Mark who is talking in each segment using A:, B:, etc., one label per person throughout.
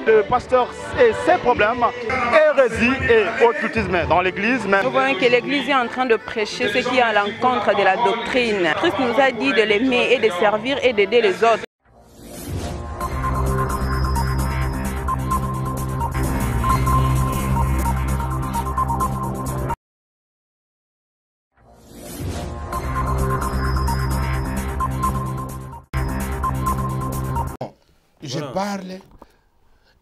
A: le pasteur et ses problèmes, hérésie et occultisme dans l'église.
B: Nous voyons que l'église est en train de prêcher ce qui est à l'encontre de la doctrine. Christ nous a dit de l'aimer et de servir et d'aider les autres.
C: Je parle.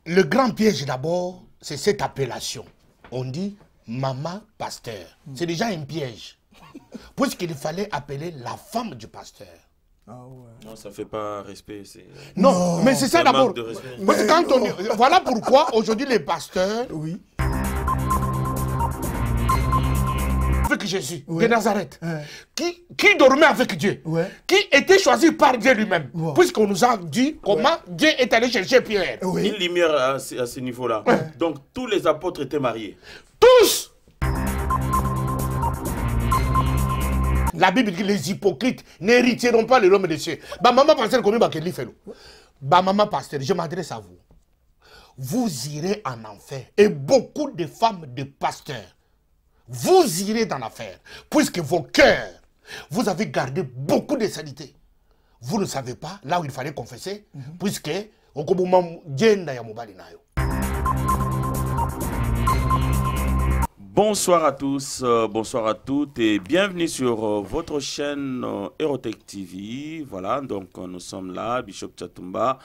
C: Le grand piège d'abord, c'est cette appellation. On dit maman pasteur. C'est déjà un piège. Puisqu'il fallait appeler la femme du pasteur.
D: Ah ouais.
E: Non, ça ne fait pas respect.
C: Non, mais c'est ça d'abord.
E: Parce
C: que quand on... Voilà pourquoi aujourd'hui les pasteurs.
D: Oui.
C: Avec Jésus, de Nazareth, qui dormait avec Dieu, qui était choisi par Dieu lui-même, puisqu'on nous a dit comment Dieu est allé chercher Pierre.
E: Une lumière à ce niveau-là. Donc tous les apôtres étaient mariés.
C: Tous. La Bible dit les hypocrites n'hériteront pas le royaume des cieux. Bah maman pasteur, comment il fait? Bah maman pasteur, je m'adresse à vous. Vous irez en enfer et beaucoup de femmes de pasteurs. Vous irez dans l'affaire, puisque vos cœurs, vous avez gardé beaucoup de saleté. Vous ne savez pas, là où il fallait confesser, puisque
E: bonsoir à tous, bonsoir à toutes et bienvenue sur votre chaîne Erotech TV. Voilà, donc nous sommes là, Bishop Tchatumba,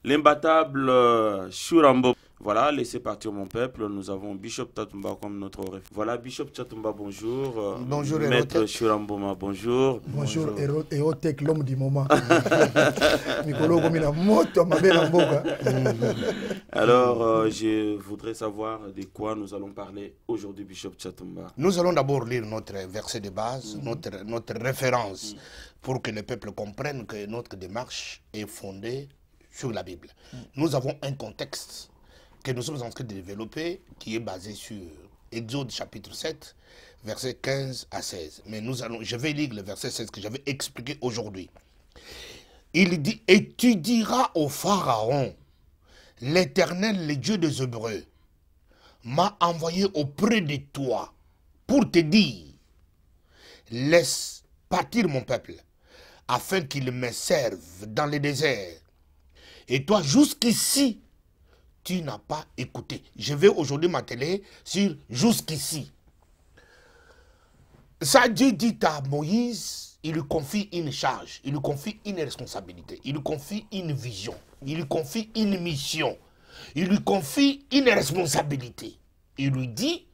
E: l'imbattable Shurambo. Voilà, laissez partir mon peuple. Nous avons Bishop Tchatumba comme notre ref. Voilà, Bishop Tchatumba, bonjour.
C: Bonjour,
E: Maître Shuramboma, bonjour.
D: Bonjour, Erotech, l'homme du moment.
E: Alors, je voudrais savoir de quoi nous allons parler aujourd'hui, Bishop Tchatumba.
C: Nous allons d'abord lire notre verset de base, notre référence, pour que le peuple comprenne que notre démarche est fondée sur la Bible. Nous avons un contexte que nous sommes en train de développer, qui est basé sur Exode chapitre 7, versets 15 à 16. Mais je vais lire le verset 16 que j'avais expliqué aujourd'hui. Il dit, et tu diras au Pharaon, l'Éternel, le Dieu des Hébreux, m'a envoyé auprès de toi pour te dire, laisse partir mon peuple, afin qu'il me serve dans le désert. Et toi, jusqu'ici, tu n'as pas écouté. Je vais aujourd'hui m'atteler sur jusqu'ici. Ça, Dieu dit à Moïse, il lui confie une charge, il lui confie une responsabilité, il lui confie une vision, il lui confie une mission, il lui confie une responsabilité. Il lui dit,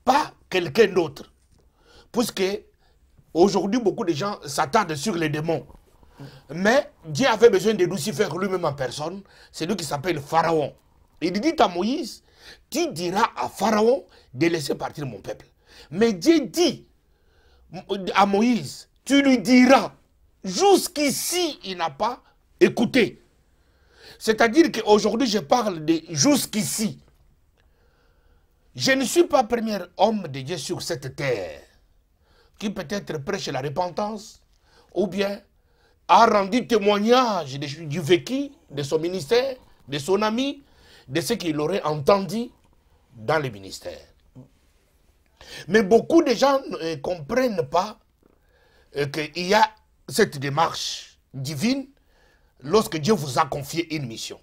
C: pas quelqu'un d'autre. Puisque aujourd'hui, beaucoup de gens s'attardent sur les démons. Mais Dieu avait besoin de Lucifer lui-même en personne, c'est lui qui s'appelle Pharaon. Il dit à Moïse, tu diras à Pharaon de laisser partir mon peuple. Mais Dieu dit à Moïse, tu lui diras, jusqu'ici il n'a pas écouté. C'est-à-dire qu'aujourd'hui je parle de jusqu'ici. Je ne suis pas premier homme de Dieu sur cette terre qui peut-être prêche la repentance ou bien a rendu témoignage du vécu, de son ministère, de son ami, de ce qu'il aurait entendu dans le ministère. Mais beaucoup de gens ne comprennent pas qu'il y a cette démarche divine lorsque Dieu vous a confié une mission.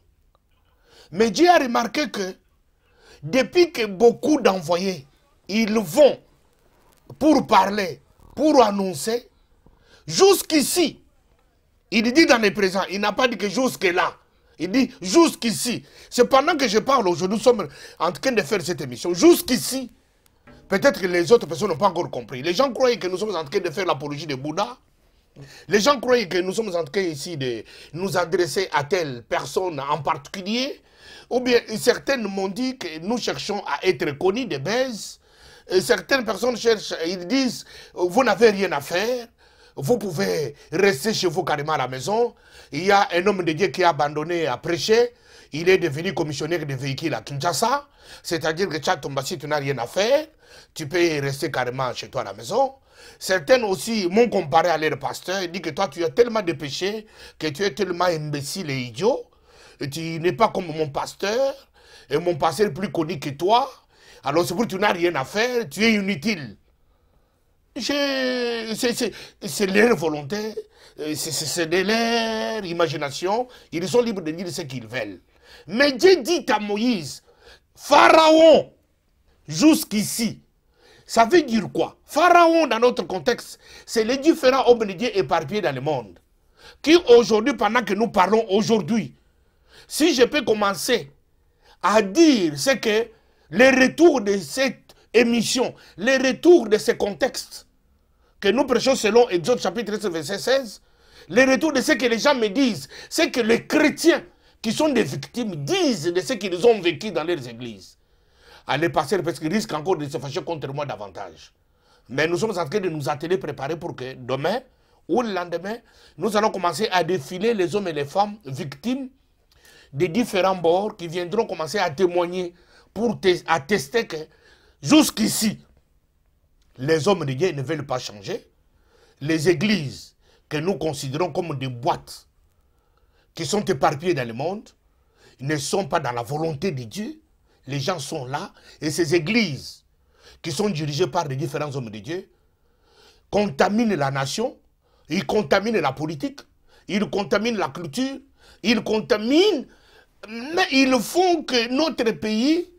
C: Mais Dieu a remarqué que depuis que beaucoup d'envoyés, ils vont pour parler, pour annoncer, jusqu'ici, il dit dans les présents, il n'a pas dit que jusque-là. Il dit jusqu'ici. C'est pendant que je parle aujourd'hui, nous sommes en train de faire cette émission. Jusqu'ici, peut-être que les autres personnes n'ont pas encore compris. Les gens croyaient que nous sommes en train de faire l'apologie de Bouddha. Les gens croyaient que nous sommes en train ici de nous adresser à telle personne en particulier. Ou bien certaines m'ont dit que nous cherchons à être connus des baises. Certaines personnes cherchent, ils disent, vous n'avez rien à faire. Vous pouvez rester chez vous carrément à la maison. Il y a un homme de Dieu qui a abandonné à prêcher. Il est devenu commissionnaire de véhicules à Kinshasa. C'est-à-dire que Tchatumba, si tu n'as rien à faire, tu peux rester carrément chez toi à la maison. Certaines aussi m'ont comparé à leur pasteur. Ils disent que toi, tu as tellement de péchés, que tu es tellement imbécile et idiot, tu n'es pas comme mon pasteur, et mon pasteur est plus connu que toi, alors c'est pour que tu n'as rien à faire, tu es inutile. C'est leur volonté, c'est de leur imagination, ils sont libres de dire ce qu'ils veulent. Mais Dieu dit à Moïse, Pharaon, jusqu'ici, ça veut dire quoi? Pharaon, dans notre contexte, c'est les différents hommes de Dieu éparpillés dans le monde. Qui aujourd'hui, pendant que nous parlons aujourd'hui, si je peux commencer à dire, c'est que les retours de cette émission, les retours de ce contexte que nous prêchons selon Exode chapitre 13, verset 16, les retours de ce que les gens me disent, c'est que les chrétiens qui sont des victimes disent de ce qu'ils ont vécu dans leurs églises. Allez passer parce qu'ils risquent encore de se fâcher contre moi davantage. Mais nous sommes en train de nous atteler, préparer pour que demain ou le lendemain, nous allons commencer à défiler les hommes et les femmes victimes des différents bords qui viendront commencer à témoigner pour attester que jusqu'ici, les hommes de Dieu ne veulent pas changer. Les églises que nous considérons comme des boîtes qui sont éparpillées dans le monde ne sont pas dans la volonté de Dieu. Les gens sont là et ces églises qui sont dirigées par les différents hommes de Dieu contaminent la nation, ils contaminent la politique, ils contaminent la culture, ils contaminent, mais ils font que notre pays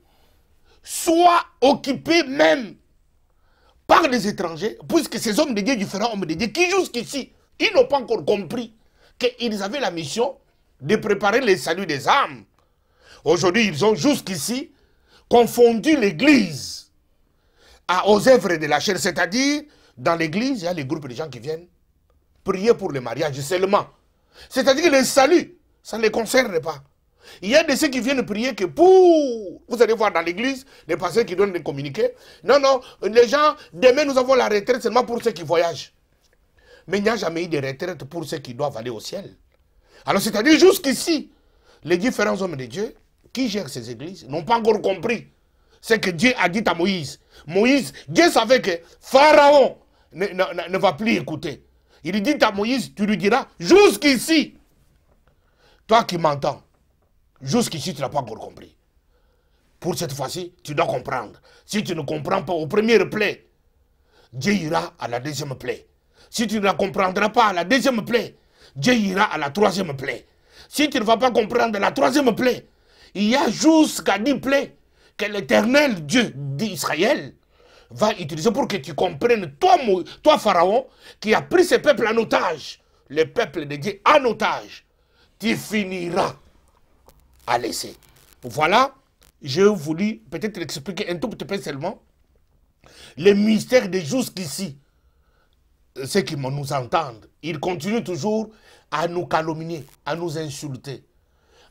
C: soit occupé même par les étrangers, puisque ces hommes de Dieu, différents hommes de Dieu, qui jusqu'ici, ils n'ont pas encore compris qu'ils avaient la mission de préparer le salut des âmes. Aujourd'hui, ils ont jusqu'ici confondu l'Église aux œuvres de la chair, c'est-à-dire, dans l'Église, il y a les groupes de gens qui viennent prier pour le mariage seulement. C'est-à-dire que le salut, ça ne les concerne pas. Il y a de ceux qui viennent prier que pour... Vous allez voir dans l'église, les pasteurs qui donnent des communiqués. Non, non, les gens, demain nous avons la retraite seulement pour ceux qui voyagent. Mais il n'y a jamais eu de retraite pour ceux qui doivent aller au ciel. Alors c'est-à-dire jusqu'ici, les différents hommes de Dieu qui gèrent ces églises n'ont pas encore compris ce que Dieu a dit à Moïse. Moïse, Dieu savait que Pharaon ne va plus écouter. Il dit à Moïse, tu lui diras, jusqu'ici, toi qui m'entends, jusqu'ici, tu n'as pas encore compris. Pour cette fois-ci, tu dois comprendre. Si tu ne comprends pas au premier plaie, Dieu ira à la deuxième plaie. Si tu ne la comprendras pas à la deuxième plaie, Dieu ira à la troisième plaie. Si tu ne vas pas comprendre la troisième plaie, il y a jusqu'à 10 plaies que l'Éternel Dieu d'Israël va utiliser pour que tu comprennes, toi Pharaon, qui a pris ce peuple en otage, le peuple de Dieu en otage, tu finiras à laisser. Voilà, j'ai voulu peut-être expliquer un tout petit peu seulement les mystères de jusqu'ici. Ceux qui nous entendent, ils continuent toujours à nous calomnier, à nous insulter.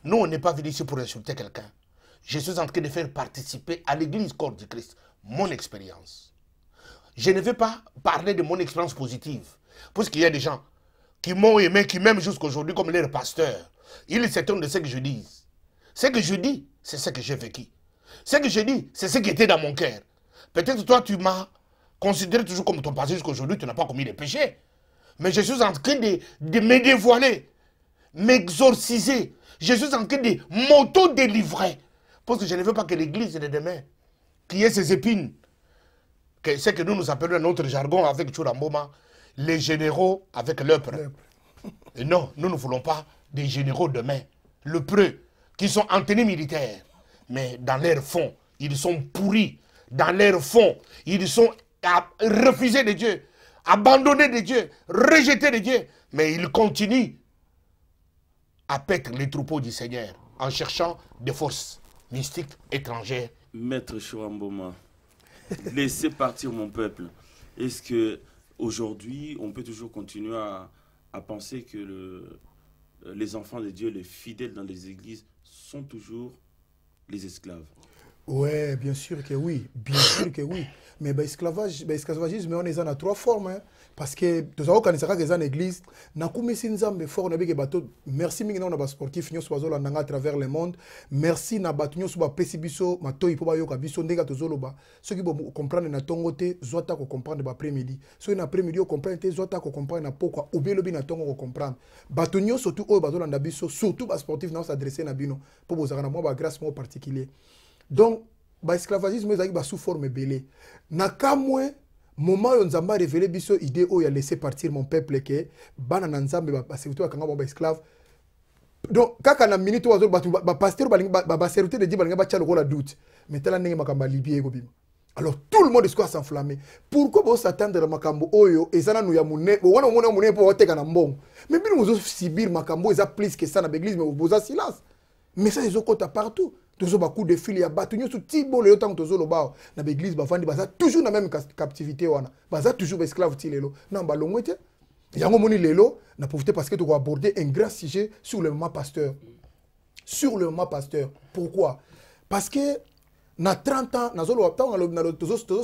C: Nous, on n'est pas venu ici pour insulter quelqu'un. Je suis en train de faire participer à l'église corps du Christ mon expérience. Je ne vais pas parler de mon expérience positive, parce qu'il y a des gens qui m'ont aimé, qui m'aiment jusqu'aujourd'hui comme leur pasteur. Ils s'étonnent de ce que je dis. Ce que je dis, c'est ce que j'ai vécu. Ce que je dis, c'est ce qui était dans mon cœur. Peut-être toi, tu m'as considéré toujours comme ton pasteur jusqu'aujourd'hui, tu n'as pas commis de péché. Mais je suis en train de me dévoiler, m'exorciser. Je suis en train de m'auto-délivrer. Parce que je ne veux pas que l'église de demain, qui ait ses épines, que c'est que nous appelons dans notre jargon avec Churamboma, les généraux avec l'œuvre. Et non, nous ne voulons pas des généraux demain, lépreux, qui sont en tenue militaire. Mais dans leur fond, ils sont pourris. Dans leur fond, ils sont refusés de Dieu, abandonnés de Dieu, rejetés de Dieu. Mais ils continuent à paître les troupeaux du Seigneur en cherchant des forces mystiques étrangères.
E: Maître Churamboma, laissez partir mon peuple. Est-ce que aujourd'hui, on peut toujours continuer à penser que les enfants de Dieu, les fidèles dans les églises, sont toujours les esclaves?
D: Ouais, bien sûr que oui. Bien sûr que oui. Mais l'esclavagisme, on est en 3 formes. Hein. Parce que, nous avons quand dans l'église, nous avons fort, merci à les sportifs à travers le monde. Merci à les pesibiso, matoi pour bayo kabiso ndega tozoloba. Ceux qui comprennent na tongote, zota ko comprendre l'après-midi. Ceux qui l'après-midi comprennent te zota ko comprendre na pourquoi ou bien le na tongo ko comprendre. Batonyo surtout au bazolanda biso, surtout les sportifs na s'adresser na bino pour vous avoir une grâce particulière. Donc, l'esclavagisme est sous forme belée. Nakamwe, moment où Nzamba a révélé biso idée où il a laissé partir mon peuple que bana Nzambe ba serviteur kanga ba esclave. Donc kaka na minute ozo ba pasteur ba serviteur de Dieu ba tcha lokola doute. Mais tala ndenge makamba libye ko bima. Alors tout le monde est quoi s'enflammer. Pourquoi vous s'attendre à makambo oyo ezana nou ya mune, wana mona mune po oteka na mbongo. Mais bino mozo subir makambo eza plus que ça na l'église mais vous silence. Mais ça ils ont compte partout. Toujours beaucoup de fil ya batu nyo tibo le temps tozo loba na l'église ba vandi baza toujours na même captivité wana baza toujours esclave ti lelo na ba longwete yango moni lelo na profiter parce que tu vas aborder un grand sujet sur le moment pasteur pourquoi parce que na 30 ans na zolo na tozo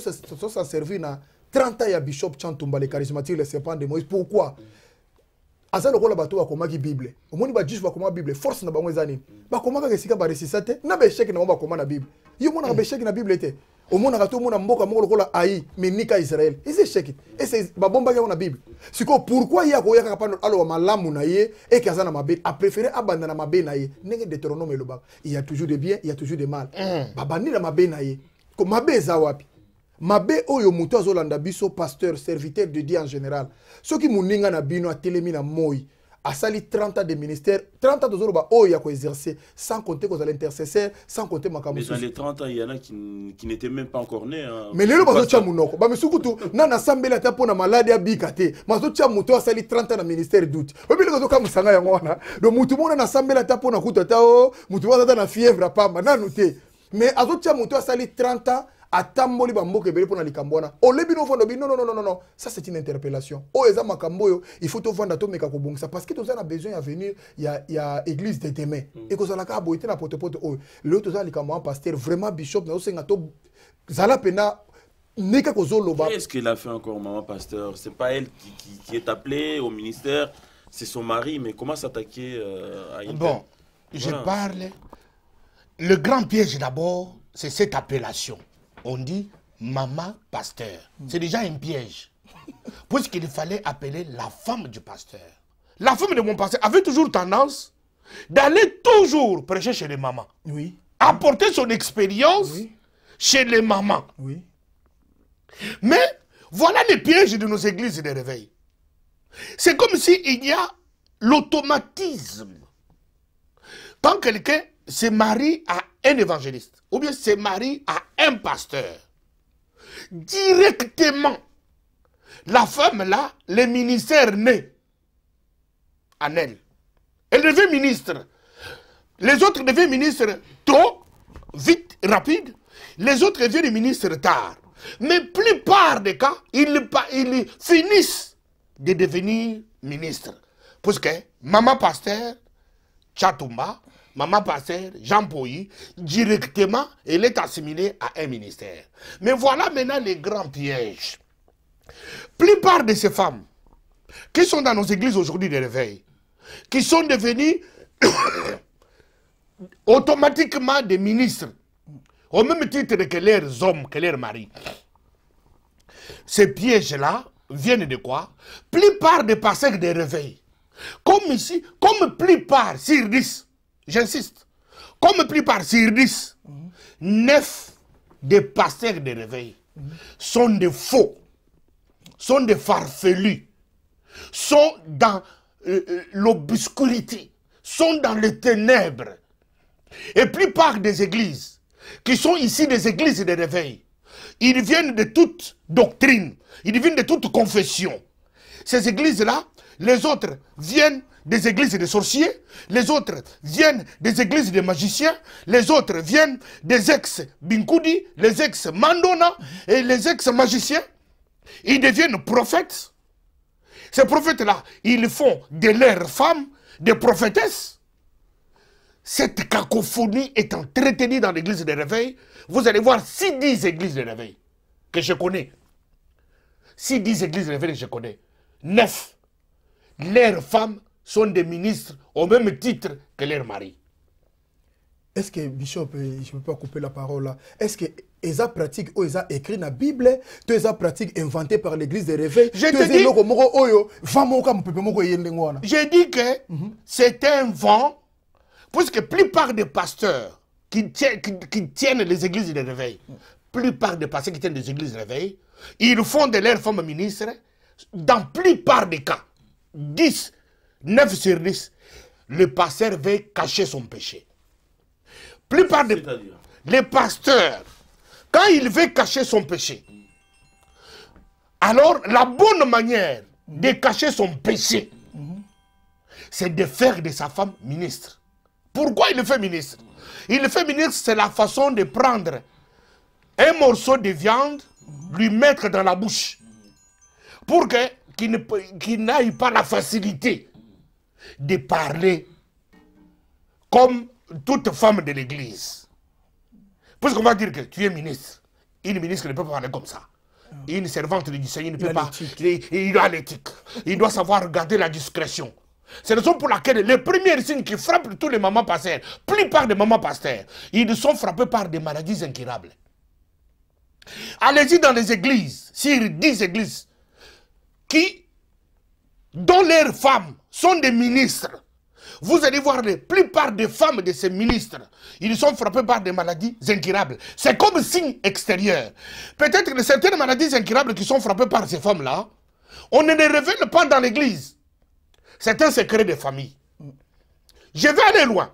D: s'en servir na 30 ans ya bishop Chantumba le charismatique le serpent de Moïse pourquoi asa lokola bato bakomaki bible omoni ba juge bakoma bible force na bango ezani bakomaka kesika ba resisate na ba échec na ba bakoma na bible yo mona ba échec na bible te omona ka to mona mboka moko lokola ai menika Israël ese échec ese ba bomba na bible siko pourquoi ya ko yaka pano alo malamu na ye et kazana mabe a préféré abandonner na mabe na ye ndenge Deutéronome loba il y a toujours de bien il y a toujours de mal babani na mabe na ye ko mabe za wapi mabe oyo muto azolanda biso pasteur serviteur de Dieu en général soki muninga na bino atelemi na moi asali 30 ans de ministère 30 ans de zoloba oyo ya ko exercer sans compter que l'intercesseur sans compter makambo.
E: Mais dans les 30 ans il y en a qui n'étaient même pas encore nés hein.
D: Mais lelo bazo tia munoko ba misukutu na na sambela ta pona malade ya bikate mazo tia muto asali 30 ans na ministère doute obi lelo ka musanga yango wana do mutu mona na sambela ta pona kutata o mutu wana na fièvre pamba na noté mais azo tia muto asali 30 ans atamboli bamboke bele pona likambona olebi no fondo bi non ça c'est une interpellation o eza makambo il faut to vanda to meka ko bongisa parce que to za na besoin à venir il y a église de demain et ko zala ka boité na potepote o le to za likambo pasteur vraiment bishop na osenga to zala pena neka ko zoloba.
E: Qu'est-ce qu'il a fait encore maman pasteur? C'est pas elle qui est appelée au ministère, c'est son mari, mais comment s'attaquer à une
C: bon je parle le grand piège d'abord c'est cette appellation. On dit maman pasteur. C'est déjà un piège. Puisqu'il fallait appeler la femme du pasteur. La femme de mon pasteur avait toujours tendance d'aller toujours prêcher chez les mamans.
D: Oui.
C: Apporter son expérience chez les mamans.
D: Oui.
C: Mais voilà les pièges de nos églises de réveil. C'est comme s'il y a l'automatisme. Quand quelqu'un se marie à un évangéliste, ou bien se marie à un pasteur, directement, la femme là, le ministère naît en elle. Elle devient ministre. Les autres deviennent ministres tôt, vite, rapide. Les autres deviennent ministres tard. Mais plupart des cas, ils finissent de devenir ministres. Parce que maman pasteur, Chantumba, maman pasteur, Jean Poyi, directement, elle est assimilée à un ministère. Mais voilà maintenant les grands pièges. Plupart de ces femmes qui sont dans nos églises aujourd'hui de réveil, qui sont devenues automatiquement des ministres, au même titre que leurs hommes, que leurs maris. Ces pièges-là viennent de quoi? Plupart des pasteurs de réveil. Comme ici, comme plupart, sur 10, j'insiste, comme plupart sur 10, 9 des pasteurs de réveil sont des faux, sont des farfelus, sont dans l'obscurité, sont dans les ténèbres. Et plupart des églises qui sont ici des églises de réveil, ils viennent de toute doctrine, ils viennent de toute confession. Ces églises-là, les autres viennent des églises de sorciers, les autres viennent des églises de magiciens, les autres viennent des ex-Binkoudi, les ex-Mandona et les ex-magiciens. Ils deviennent prophètes. Ces prophètes-là, ils font de leurs femmes des prophétesses. cette cacophonie est entretenue dans l'église de réveil, vous allez voir 6-10 églises de réveil que je connais. 6-10 églises de réveil que je connais. 9. Leurs femmes sont des ministres au même titre que leurs maris.
D: Est-ce que, Bishop, je ne peux pas couper la parole là, est-ce que les pratiques ou les écrits dans la Bible, toutes les pratiques inventées par l'église de réveil,
C: je dis que c'est un vent, puisque la plupart des pasteurs qui tiennent les églises de réveil, plupart des pasteurs qui tiennent les églises de réveil, ils font de leurs femmes ministres, dans la plupart des cas, 10, 9 sur 10, le pasteur veut cacher son péché. Plupart des les pasteurs, quand il veut cacher son péché, alors la bonne manière de cacher son péché, c'est de faire de sa femme ministre. Pourquoi il le fait ministre? Il le fait ministre, c'est la façon de prendre un morceau de viande, lui mettre dans la bouche, pour qu'il n'aille pas la facilité de parler comme toute femme de l'église. Puisqu'on va dire que tu es ministre, une ministre ne peut pas parler comme ça. Une servante du Seigneur ne peut pas. Il doit l'éthique. Il doit savoir garder la discrétion. C'est la raison pour laquelle les premiers signes qui frappent tous les mamans pasteurs, plupart des mamans pasteurs, ils sont frappés par des maladies incurables. Allez-y dans les églises, sur 10 églises, dont leurs femmes sont des ministres. Vous allez voir la plupart des femmes de ces ministres, ils sont frappés par des maladies incurables. C'est comme signe extérieur. Peut-être que certaines maladies incurables qui sont frappées par ces femmes-là, on ne les révèle pas dans l'église. C'est un secret de famille. Je vais aller loin.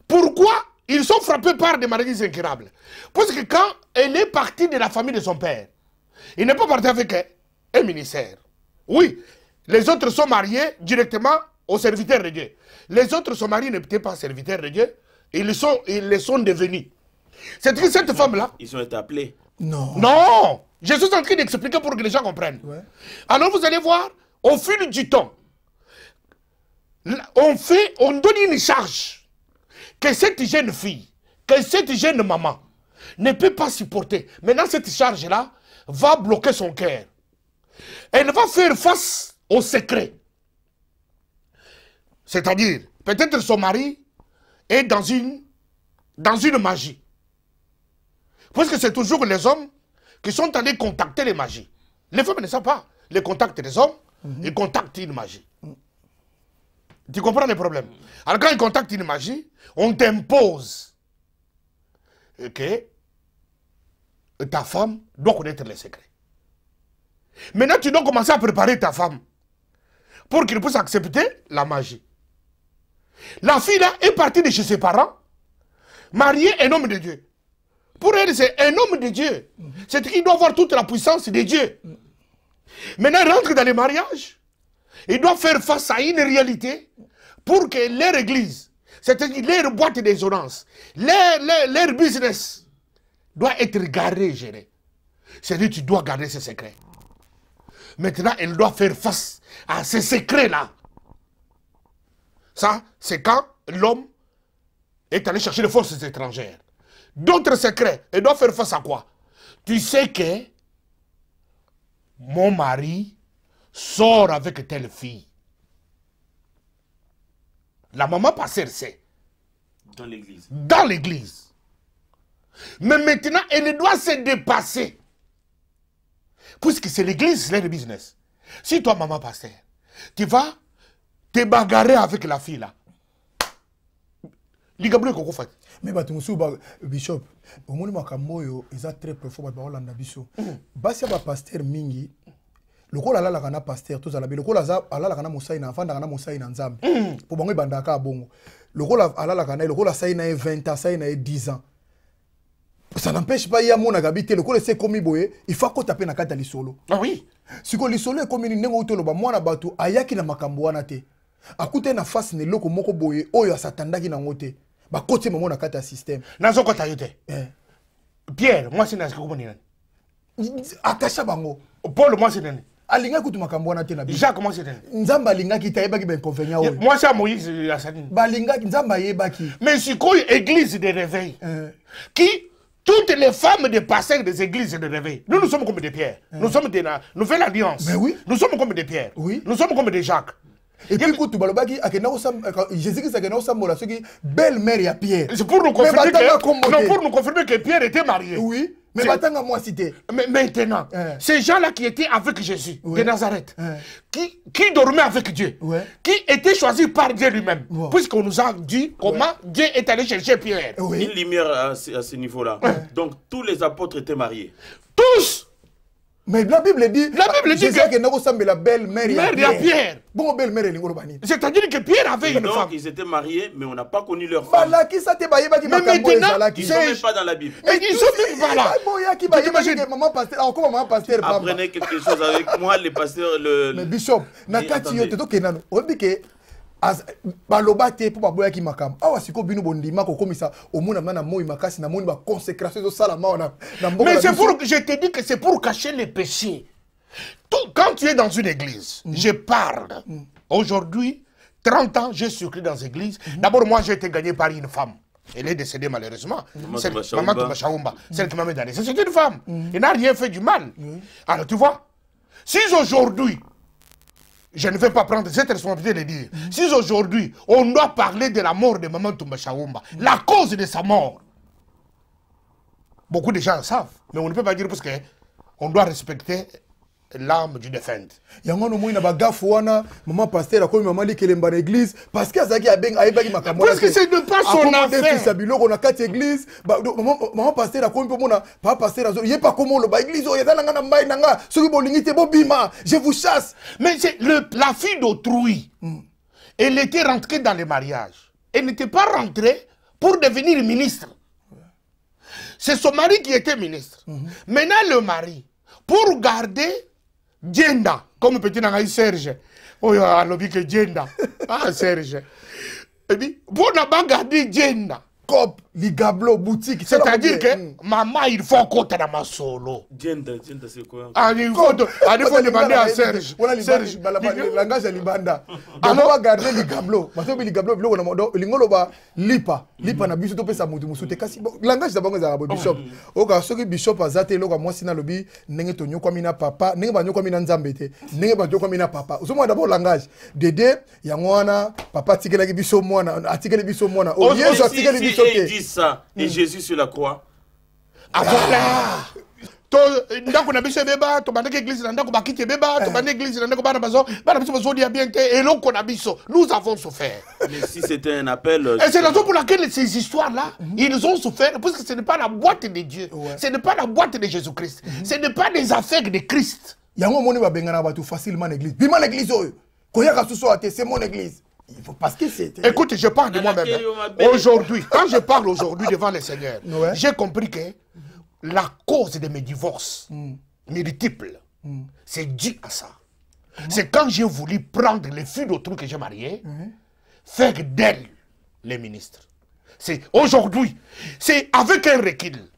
C: Pourquoi ils sont frappés par des maladies incurables? Parce que quand elle est partie de la famille de son père, il n'est pas parti avec un ministère. Oui, les autres sont mariés directement aux serviteurs de Dieu. Les autres, son mari n'étaient pas serviteurs de Dieu, ils le sont devenus. C'est que cette femme-là...
E: Ils ont été appelés.
D: Non.
C: Non. Je suis en train d'expliquer pour que les gens comprennent.
D: Ouais.
C: Alors vous allez voir, au fil du temps, on donne une charge que cette jeune fille, que cette jeune maman ne peut pas supporter. Maintenant, cette charge-là va bloquer son cœur. Elle va faire face au secret. C'est-à-dire, peut-être son mari est dans une magie. Parce que c'est toujours les hommes qui sont allés contacter les magies. Les femmes ne savent pas. Les contacts des hommes, ils contactent une magie. Tu comprends le problème? Alors quand ils contactent une magie, on t'impose que ta femme doit connaître les secrets. Maintenant, tu dois commencer à préparer ta femme pour qu'elle puisse accepter la magie. La fille là est partie de chez ses parents, mariée un homme de Dieu. Pour elle, c'est un homme de Dieu. C'est qu'il doit avoir toute la puissance de Dieu. Maintenant, elle rentre dans le mariage. Il doit faire face à une réalité pour que leur église, c'est-à-dire leur boîte d'assurance, leur business, doit être gardé, géré. C'est-à-dire que tu dois garder ces secrets. Maintenant, elle doit faire face à ces secrets-là. Ça, c'est quand l'homme est allé chercher les forces étrangères. D'autres secrets, elle doit faire face à quoi? Tu sais que mon mari sort avec telle fille. La maman pasteur sait.
E: Dans l'église.
C: Dans l'église. Mais maintenant, elle doit se dépasser. Puisque c'est l'église, c'est le business. Si toi, maman pasteur, tu vas te bagarrer avec la fille là.
D: Mais Bishop, au moment où ils ont très profond dans la biso. Basi ba pasteur mingi. Le rôle ala la kana pasteur tous ala le rôle ala la kana musai na fanda kana musai na nzambe. Pour bango bandaka bongo. Le rôle ala la kana le rôle sai na 20 ans, sai na 10 ans. Ça n'empêche pas, il y a mon agabité, le col c'est comme boye, il faut qu'on tape na kata li solo.
C: Ah oui.
D: Si ko li solo est comme une nengo tolo ba mwana batu ayaki na makambo wana te. Akute na face ne loko moko boye oyo asatandaki na ngote. Ba kote mamo na kata système.
C: Nazo kota yote. Pierre, moi c'est na ko moni.
D: Attacha bango.
C: Paul, moi c'est nani.
D: alinga kutu makambo wana te na biso.
C: Jacques, comment c'était?
D: Nzamba alinga ki tayeba ki ben inconvénient oyo.
C: Moi, c'est Moïse Assanine.
D: Balinga nzamba yeba ki.
C: Mais c'est quoi l'église de réveil? Qui toutes les femmes des pasteurs des églises de réveil. Nous, nous sommes comme des pierres. Nous sommes des nouvelle alliance.
D: Mais oui.
C: Nous sommes comme des pierres.
D: Oui.
C: Nous sommes comme des Jacques.
D: Et puis écoute, balobaki akena osam Jésus-Christ akena osambola soki belle-mère ya Pierre.
C: C'est pour nous confirmer que non, pour nous confirmer que Pierre était marié.
D: Oui. Mais batanga moi cité.
C: Mais maintenant, ces gens-là qui étaient avec Jésus de Nazareth, qui dormaient avec Dieu, qui étaient choisis par Dieu lui-même, puisqu'on nous a dit comment Dieu est allé chercher Pierre.
E: Une lumière à ce niveau-là. Donc tous les apôtres étaient mariés.
C: Tous.
D: Mais la Bible dit que la belle-mère
C: ya Pierre.
D: Bon, belle-mère est l'ingolobani.
C: C'est-à-dire que Pierre avait une femme.
E: Ils étaient mariés, mais on n'a pas connu leur femme.
D: Mais maintenant,
E: ils ne sont même pas dans la Bible.
C: Mais ils sont même pas là.
E: Apprenez quelque chose avec moi, les pasteurs.
D: Mais Bishop, Nakati yo teto kenano. Obike baloba te po baboya ki makam. Awa siko binu bondima ko komisa omuna na moi makasi na moni ba consécration zo sala na
C: mais c'est pour que je te dis que c'est pour cacher les péchés. Quand tu es dans une église, je parle. Aujourd'hui, 30 ans, j'ai circulé dans l'église. D'abord, moi, j'ai été gagné par une femme. Elle est décédée malheureusement. Maman Toumachaoumba. Celle qui m'a mis dans les... C'est une femme. Elle n'a rien fait du mal. Alors, tu vois, si aujourd'hui, je ne vais pas prendre cette responsabilité de le dire, si aujourd'hui, on doit parler de la mort de Maman Toumachaoumba, la cause de sa mort, beaucoup de gens le savent, mais on ne peut pas dire parce qu'on doit respecter l'âme du défunt.
D: Yango no moina bagafu wana maman pasteur akomi maman likelemba na église parce que azaki abeng ayebaki makambo
C: parce que c'est de pas son affaire
D: sa biloko na kati église maman pasteur akomi pomona papa pasteur azo yepa komo lo ba église o yezana ngana mbai nanga soki bolingi te bobima je vous chasse.
C: Mais c'est la fille d'autrui. Elle était rentrée dans le mariage. Elle n'était pas rentrée pour devenir ministre. C'est son mari qui était ministre. Maintenant le mari, pour garder Djenda, comme petit nangaï Serge. Oh, il a lobby que Djenda. Ah, Serge. Et puis, pour ne pas garder Djenda,
D: cop, ligablo, boutique.
C: C'est-à-dire que maman, il faut qu'on te ma solo.
E: Djenda, c'est quoi?
C: Ah, il faut demander à Serge.
D: Serge, langage à Libanda. Alors, va garder ligablo. Parce que ligablo, l'ingolo va lipa. Lipa na biso to pesa mutu musute kasi. Langage d'abord za bishop. Oka soki bishop azate loka moi sina lobi nenge to nyokwa mina papa, nenge ba nyokwa mina nzambete, nenge ba nyokwa mina papa. Ozo moi d'abord langage. Dede yango wana papa tikela ki biso mwana, atikela biso mwana. O Yesu atikela biso
E: te. Il dit ça et Jésus sur la croix.
C: Ah voilà. Ndako na biso beba to bandeke église na ndako bakite beba to bandeke église na ndako bana bazo bazo dia bien te et l'on a biso nous avons souffert.
E: Mais si c'était un appel
C: et c'est la raison pour laquelle ces histoires là ils ont souffert parce que ce n'est pas la boîte de Dieu, ce n'est pas la boîte de Jésus-Christ, ce n'est pas des affaires de Christ.
D: Yango moni ba bengana ba tout facilement l'église bima l'église oyo koyaka suso ate c'est mon église. Parce que c'est...
C: Écoute, je parle de moi-même. Aujourd'hui, quand je parle aujourd'hui devant le Seigneur, j'ai compris que la cause de mes divorces multiples, c'est dû à ça. C'est quand j'ai voulu prendre les filles d'autrui que j'ai mariées, faire d'elles les ministres. C'est aujourd'hui, c'est avec un recul.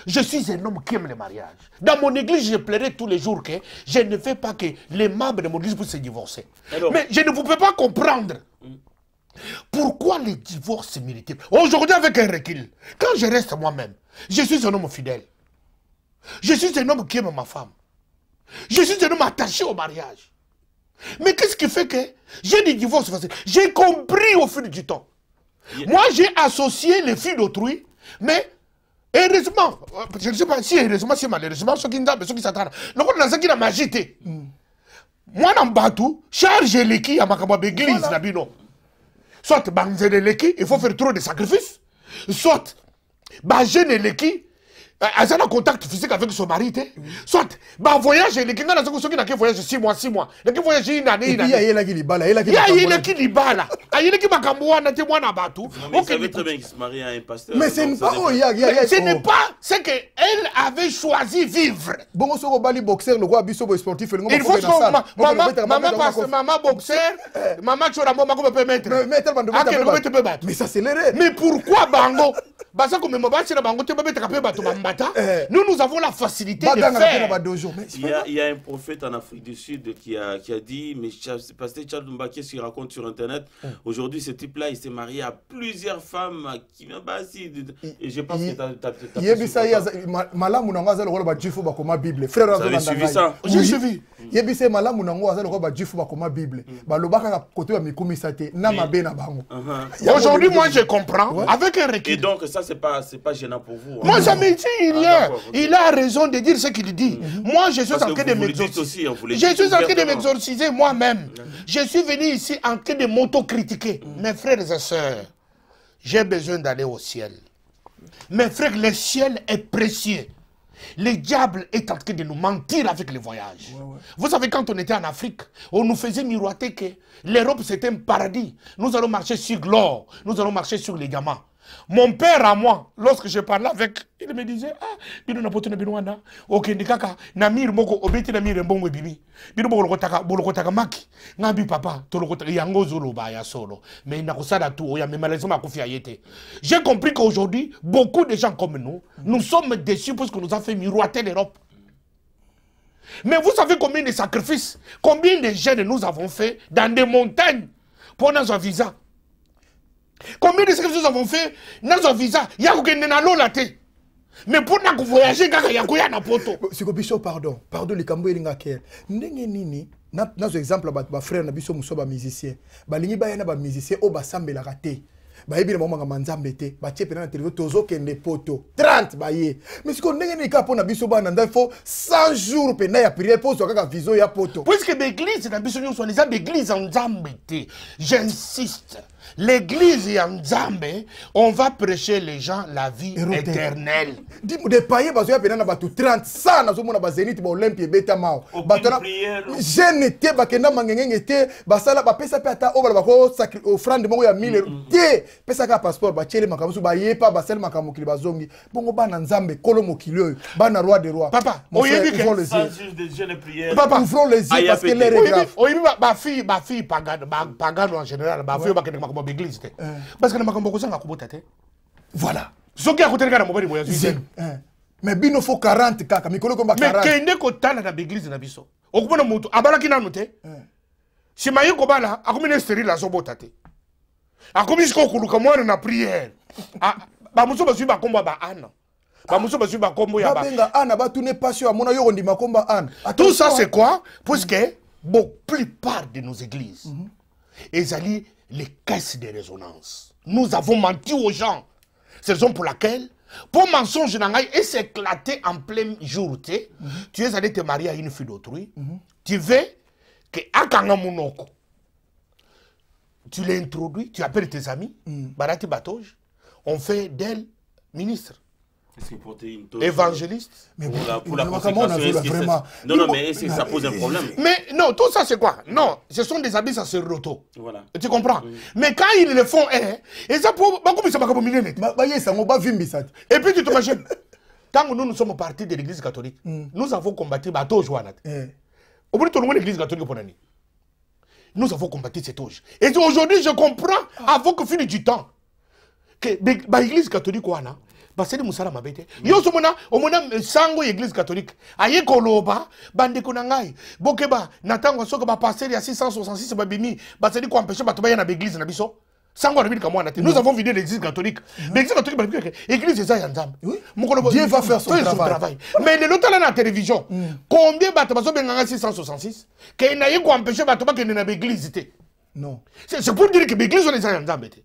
C: Je suis un homme qui aime le mariage. Dans mon église, je plairais tous les jours que je ne fais pas que les membres de mon église puissent se divorcer. Alors, mais je ne vous peux pas comprendre pourquoi les divorces multiples. Aujourd'hui, avec un recul, quand je reste moi-même, je suis un homme fidèle. Je suis un homme qui aime ma femme. Je suis un homme attaché au mariage. Mais qu'est-ce qui fait que j'ai des divorces faciles? J'ai compris au fil du temps. Moi, j'ai associé les filles d'autrui, mais... heureusement, je ne sais pas si heureusement, si malheureusement, ceux qui s'attendent. Donc, on a ça qui a magité. Moi, dans Batou, charge l'équipe à ma église, soit banzer l'équipe, il faut faire trop de sacrifices. Soit, jeune l'équipe, elle a un contact physique avec son mari. Soit, voyage l'équipe, ceux qui n'ont voyagé 6 mois. L'équipe voyage une année.
D: Il y a l'équipe libala.
C: Il y a l'équipe libala. ayeli ki makambo wana te mwana bato.
E: Il savait très bien qu'il se mariait à un pasteur.
D: Mais ce n'est pas...
C: Ce n'est pas ce qu'elle avait choisi vivre.
D: Bon, on bali boxeur, le roi biso sportif.
C: Il faut que maman boxeur, maman chorambo, maman peut permettre.
D: Mais ça c'est l'erreur.
C: Mais pourquoi bango? Nous avons la facilité de faire.
E: Il y a un prophète en Afrique du Sud qui a dit, mais Pasteur Charles Doumbia, qu'est-ce qu'il raconte sur Internet? Aujourd'hui, ce type-là, il s'est marié à plusieurs femmes qui viennent pas ici. Et je pense que tu as suivi ça.
C: J'ai suivi. Aujourd'hui, moi, je comprends. Avec un recul.
E: Et donc, ça, c'est pas gênant pour vous.
C: Moi, ça me dit, il a raison de dire ce qu'il dit. Moi, je suis en train de m'exorciser. Je suis en train de m'exorciser moi-même. Je suis venu ici en train de m'auto-critiquer. Mes frères et sœurs, j'ai besoin d'aller au ciel. Mes frères, le ciel est précieux. Le diable est en train de nous mentir avec les voyages. Vous savez, quand on était en Afrique, on nous faisait miroiter que l'Europe c'était un paradis. Nous allons marcher sur l'or, nous allons marcher sur les diamants. Mon père à moi, lorsque je parlais avec, il me disait, ah, bino na poto na bino wana, ok ndikaka na mir moko obeti na mir mbongo bibi. Bino bolokotaka maki. Ngambi papa, tolokotaka yango zolo ba ya solo. Mais na kosala tout, ya malheureusement makofi ayete. J'ai compris qu'aujourd'hui, beaucoup de gens comme nous sommes déçus parce qu'on nous a fait miroiter l'Europe. Mais vous savez combien de sacrifices, combien de jeunes nous avons fait dans des montagnes pour notre visa? Combien de sacrifices nous avons fait dans un visa? Il y a aucun l'eau là. Mais pour nous voyager, il y a un poto.
D: C'est que Bicho, pardon, les Cambo et les Ngaker. Nini, dans exemple, ma frère, na Bicho Mousso, musicien. Balingi Bayana, musicien, au Bassambe la raté. Bayebi na mama manzambe te ba tie pena na télévision tozo kende poto 30 baye mais ce qu'on n'est pas pour na biso ba nda il faut 100 jours pena ya prière pour kaka vision ya poto
C: puisque l'église na biso nyo so les églises en Nzambe te j'insiste l'église en Nzambe on va prêcher les gens la vie éternelle
D: des païens bazo ya pena na batu 30 100 na zo mona ba Zénith ba Olympie beta mao batona jeune te ba kenda mangengenge te ba sala ba pesa pe ata o ba ko offrande mongo ya 1000 te pesa ka passeport ba tiele makamusu ba yepa ba sel makamukili bazongi bongo bana Nzambe kolo mokili oyo bana roi des rois
C: papa oyebi que
D: papa ouvrons les yeux parce que l'air est grave
C: oyebi ba fille pagano en général ba fille ba kende makambo l'église te parce que na makambo ko sanga kubota te
D: voilà
C: soki akoteleka na mobali boya zuze
D: mais bino faut 40 kaka mikolo ko ba 40
C: mais kende ko tala na l'église na biso okubona mutu abalaki nanu te sima yiko bala akomina stérile azobota te akomi siko kuluka mwana na prière ba muso ba suba komba ba ana ba muso ba suba kombo ya ba
D: benga ana ba tune passion amona yo ndima komba ana
C: tout ça c'est quoi puisque la plupart de nos églises ezali les caisses de résonance. Nous avons menti aux gens. C'est la raison pour laquelle, pour mensonge et s'éclater en plein jour, tu es allé te marier à une fille d'autrui, tu veux que Akanga Mounoko, tu l'introduis, tu appelles tes amis, Barati Batoj, on fait d'elle ministre. Évangéliste.
E: Mais pour la consécration, vraiment... Non, mais ça pose un problème.
C: Mais non, tout ça c'est quoi? Non, ce sont des habits sacerdotal. Voilà. Tu comprends? Mais quand ils le font, et ça pour... Et puis tu t'imagines, quand nous sommes partis de l'église catholique, nous avons combattu Bato Joanat. Au bout de l'église catholique pour l'année. Nous avons combattu cette âge. Et aujourd'hui, je comprends, avant que finisse du temps, que l'église catholique, parce que musala mabete yo so mona sango église catholique aye koloba bande konangai bokeba natango soka ba pasteur ya 666 babimi basali ko empêcher bato ba na église na biso sango na bika mwana te nous avons vidé l'église catholique l'église catholique ba bika église ça ya nzambe
D: Dieu va faire son travail
C: mais le lotala na télévision combien bato baso benganga 666 que na ye ko empêcher bato ba kende na église te.
D: Non.
C: C'est pour dire que l'église on les a embêtés.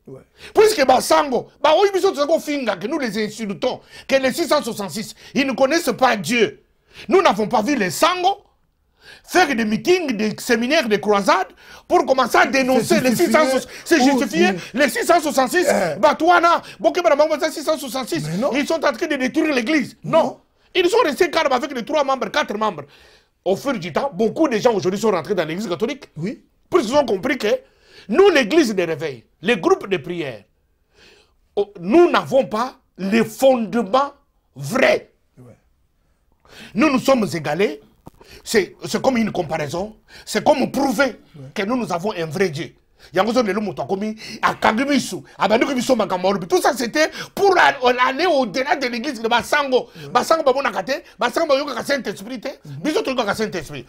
C: Puisque Basango, que nous les insultons, que les 666, ils ne connaissent pas Dieu. Nous n'avons pas vu les Sango faire des meetings, des séminaires, des croisades pour commencer à dénoncer les 666. C'est justifié. Les 666, Batouana, 666, ils sont en train de détruire l'église. Non. Ils sont restés calmes avec les 3 membres, 4 membres. Au fur du temps, beaucoup de gens aujourd'hui sont rentrés dans l'église catholique.
D: Oui.
C: Parce qu'ils ont compris que Nous, l'église de réveil, les groupes de prière, nous n'avons pas les fondements vrais.
D: Ouais.
C: Nous sommes égalés. C'est comme une comparaison. C'est comme prouver que nous avons un vrai Dieu. Tout ça, c'était pour aller au-delà de l'église de Basango. Saint-Esprit.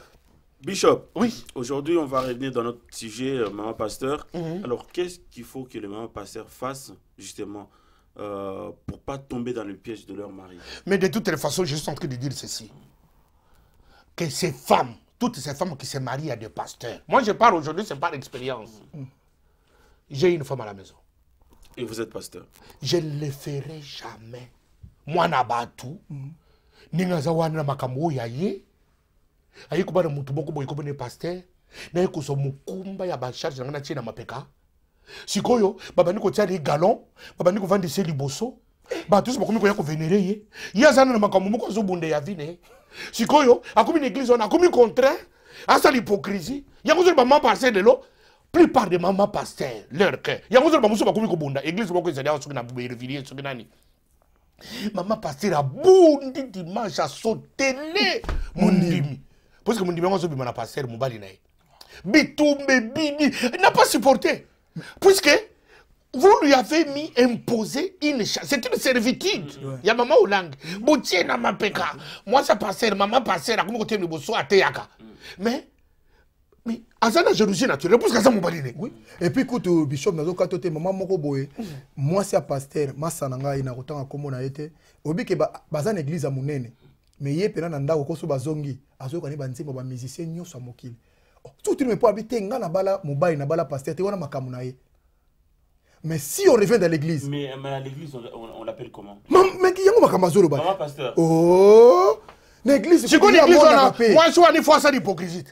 E: Bishop,
C: oui.
E: Aujourd'hui, on va revenir dans notre sujet, maman pasteur. Alors, qu'est-ce qu'il faut que les mamans pasteurs fassent, justement, pour pas tomber dans le piège de leur mari?
C: Mais de toutes les façons, je suis en train de dire ceci. Que ces femmes, toutes ces femmes qui se marient à des pasteurs, moi je parle aujourd'hui, c'est par expérience. J'ai une femme à la maison.
E: Et vous êtes pasteur?
C: Je ne le ferai jamais. Moi, Nabatu, Ningazawana Makambo Yaye, Ayukubana Mutuboko Boykobone pasteur, Naikuso Mukumba Yabacharge Nana China Mapeka. Sikoyo, Babaniko Tiali Galon, Babaniko Vandi Liboso, Batus Bokomiko Yako vénéré, Yazana Makamuko Zobunde Yavine. Sikoyo, a comme une église, on a comme un contraire, à ça l'hypocrisie. Il y a un maman pasteur de l'eau, plupart des mamans pasteurs, leur cœur. Il y a un maman comme une église, on a maman pasteur a bondi dimanche à sauter mon dimi. Parce que mon dimi, on a un pasteur, mon balinaï. Bitumbe, bibi, il n'a pas supporté. Puisque vous lui avez mis imposer une charge. C'est une servitude. Il y a maman ou langue. Boutier na ma peka. Moi, ça passe, maman passe, à comme côté de Bosso à Teyaka. Mais, Azana jalousie naturelle, parce que ça m'a baliné.
D: Oui. Et puis, écoute, Bishop, nous avons maman Moko Boé. Moi, c'est un pasteur. Moi, ça n'a pas été comme on a été. Au but que Bazan église à Mounene. Mais il y a un anda au Koso Bazongi. À ce qu'on est banzi, mon musicien, nous sommes mokil. Tout le monde peut habiter, n'a bala, mobile, n'a bala pasteur, tu vois, ma kamunaye. Mais si on revient dans l'église.
E: Mais à l'église, on l'appelle comment?
D: Mais qui y a un makamazolo?
E: Maman pasteur.
D: Oh! L'église,
C: c'est quoi l'église? Moi, je suis une fois ça l'hypocrisie.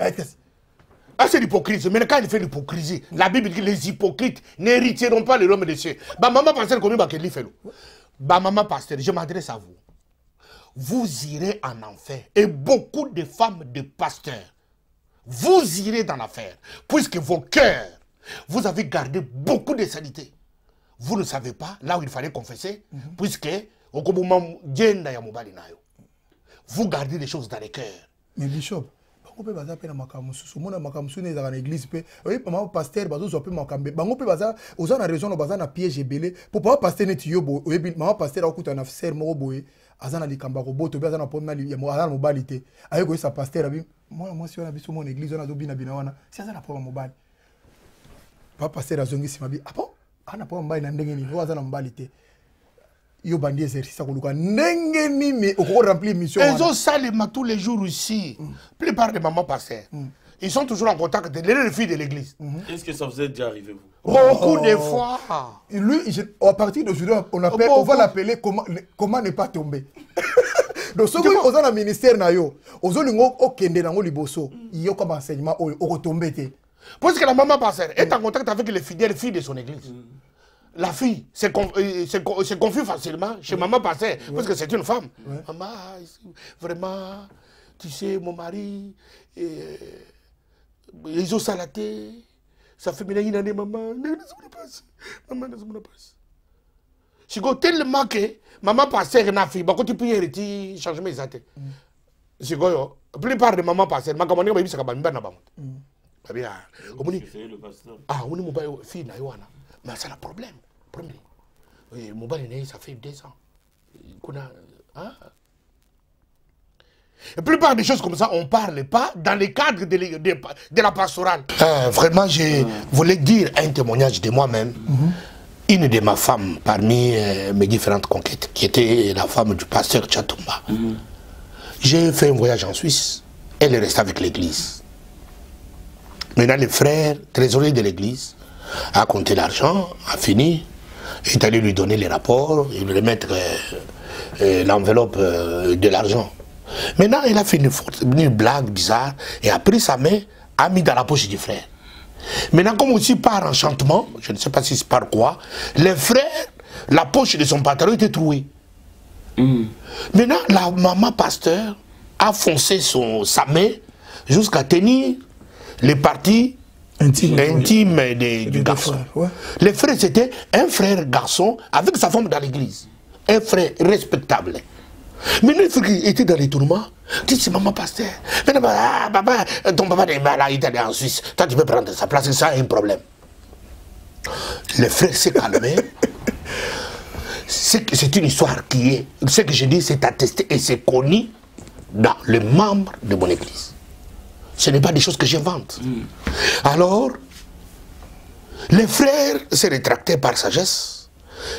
C: Ah, c'est l'hypocrisie. Mais quand il fait l'hypocrisie, la Bible dit que les hypocrites n'hériteront pas le royaume des cieux. Bah, maman pasteur, comment il va faire? Bah, maman pasteur, je m'adresse à vous. Vous irez en enfer. Et beaucoup de femmes de pasteurs, vous irez dans l'affaire. Puisque vos cœurs, vous avez gardé beaucoup de saleté. Vous ne savez pas, là où il fallait confesser, puisque vous gardez les choses dans les cœurs.
D: Mais Bishop, on peut pas faire dans l'église. Oui, maman pasteur, bazo peut m'acamber. Bango peut baza, aux gens a raison, on baza na piège belé. Pour pas pasteur net yobo, oui, maman pasteur a coûté un affaire moroboé. Azana li kamba robot, to bazana ponna li azana mobilité. Ayo ko sa pasteur abi, moi si on a biso mon église on a dobina binawana. Si azana pour mobile. Pas pasteur azongi si mabi. Ah bon? Ana pas mobile na ndenge ni, azana mobilité. Yo bandi exercice à koluka ndenge ni mais au remplir mission.
C: Ils ont ça tous les jours ici. Plupart des mamans pasteurs. Ils sont toujours en contact avec les filles de l'église.
E: Est-ce que ça vous est déjà arrivé, vous?
C: Beaucoup de fois.
D: Lui, à partir d'aujourd'hui, on va l'appeler comment ne pas tomber. Donc, ce qu'on a dans le ministère, on a liboso, il y a comme enseignement, on va tomber.
C: Parce que la maman pasteur est en contact avec les fidèles filles de son église. La fille se confie facilement chez maman pasteur, parce que c'est une femme. Maman, vraiment, tu sais, mon mari, ils ont salaté. Ça fait une année, maman. Maman, ne se pas. Si vous tellement que maman pasteur n'a fait, quand tu peux y changer mes athées. Si vous la plupart de maman pasteur, ma commande, c'est que je bien. Ah, on est mon fille, mais c'est le problème. Mon bain, ça fait 2 ans. La plupart des choses comme ça, on ne parle pas dans le cadre de la pastorale. Vraiment, je voulais dire un témoignage de moi-même. Une de ma femmes, parmi mes différentes conquêtes, qui était la femme du pasteur Chatumba. J'ai fait un voyage en Suisse. Elle est restée avec l'église. Maintenant, le frère, trésorier de l'église, a compté l'argent, a fini, est allé lui donner les rapports, il lui remettre l'enveloppe de l'argent. Maintenant, il a fait une blague bizarre et a pris sa main, a mis dans la poche du frère. Maintenant, comme aussi par enchantement, je ne sais pas si c'est par quoi, le frère, la poche de son pantalon était trouée. Maintenant, la maman pasteur a foncé sa main jusqu'à tenir les parties
D: Intime
C: du garçon.
D: frères, ouais.
C: Le frère, c'était un frère garçon avec sa femme dans l'église. Un frère respectable. Mais le frère qui était dans les tourments, dit c'est maman pasteur. Papa, ton papa est là, il est en Suisse. Toi, tu peux prendre sa place, ça a un problème. Le frère s'est calmé. C'est une histoire qui est. Ce que je dis, c'est attesté et c'est connu dans les membres de mon église. Ce n'est pas des choses que j'invente. Alors, les frères s'est rétracté par sagesse.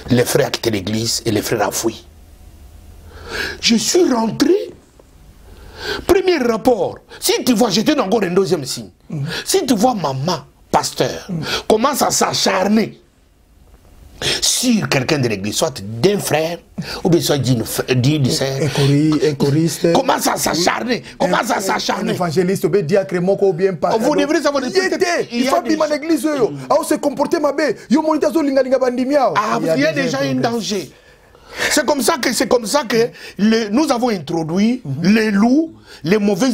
C: Les frères a quitté l'église et les frères a fui. Je suis rentré. Premier rapport. Si tu vois, j'étais encore un deuxième signe. Si tu vois maman, pasteur, commence à s'acharner sur quelqu'un de l'église, soit d'un frère, ou bien soit d'une sœur,
D: Un choriste.
C: commence à s'acharner,
D: Un évangéliste, ou bien diacre, ou bien pas.
C: Vous devrez savoir
D: il faut bien l'église, on se comporter ma bé, il
C: y a déjà un danger. C'est comme ça que nous avons introduit les loups, les mauvais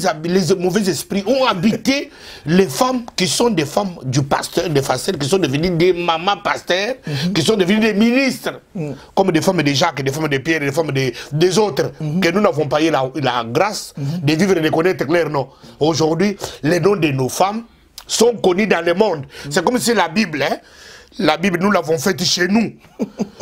C: esprits ont habité les femmes qui sont des femmes du pasteur, des pasteurs, qui sont devenues des mamans pasteurs, qui sont devenues des ministres, comme des femmes de Jacques, des femmes de Pierre, des femmes des autres, que nous n'avons pas eu la grâce de vivre et de connaître clair, non. Aujourd'hui, les noms de nos femmes sont connus dans le monde. C'est comme si la Bible, la Bible, nous l'avons faite chez nous.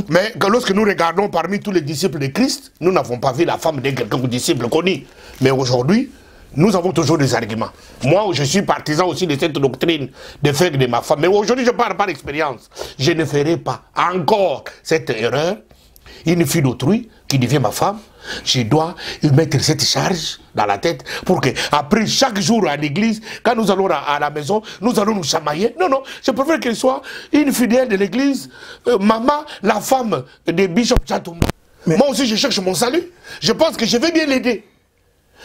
C: Mais lorsque nous regardons parmi tous les disciples de Christ, nous n'avons pas vu la femme de quelqu'un disciple connu. Mais aujourd'hui, nous avons toujours des arguments. Moi, je suis partisan aussi de cette doctrine de faire de ma femme. Mais aujourd'hui, je parle par expérience. Je ne ferai pas encore cette erreur. Une fille d'autrui qui devient ma femme, je dois lui mettre cette charge dans la tête pour que, après chaque jour à l'église, quand nous allons à la maison, nous allons nous chamailler. Non, non, je préfère qu'elle soit une fidèle de l'église, maman, la femme de Bishop Chatumba. Moi aussi, je cherche mon salut. Je pense que je vais bien l'aider.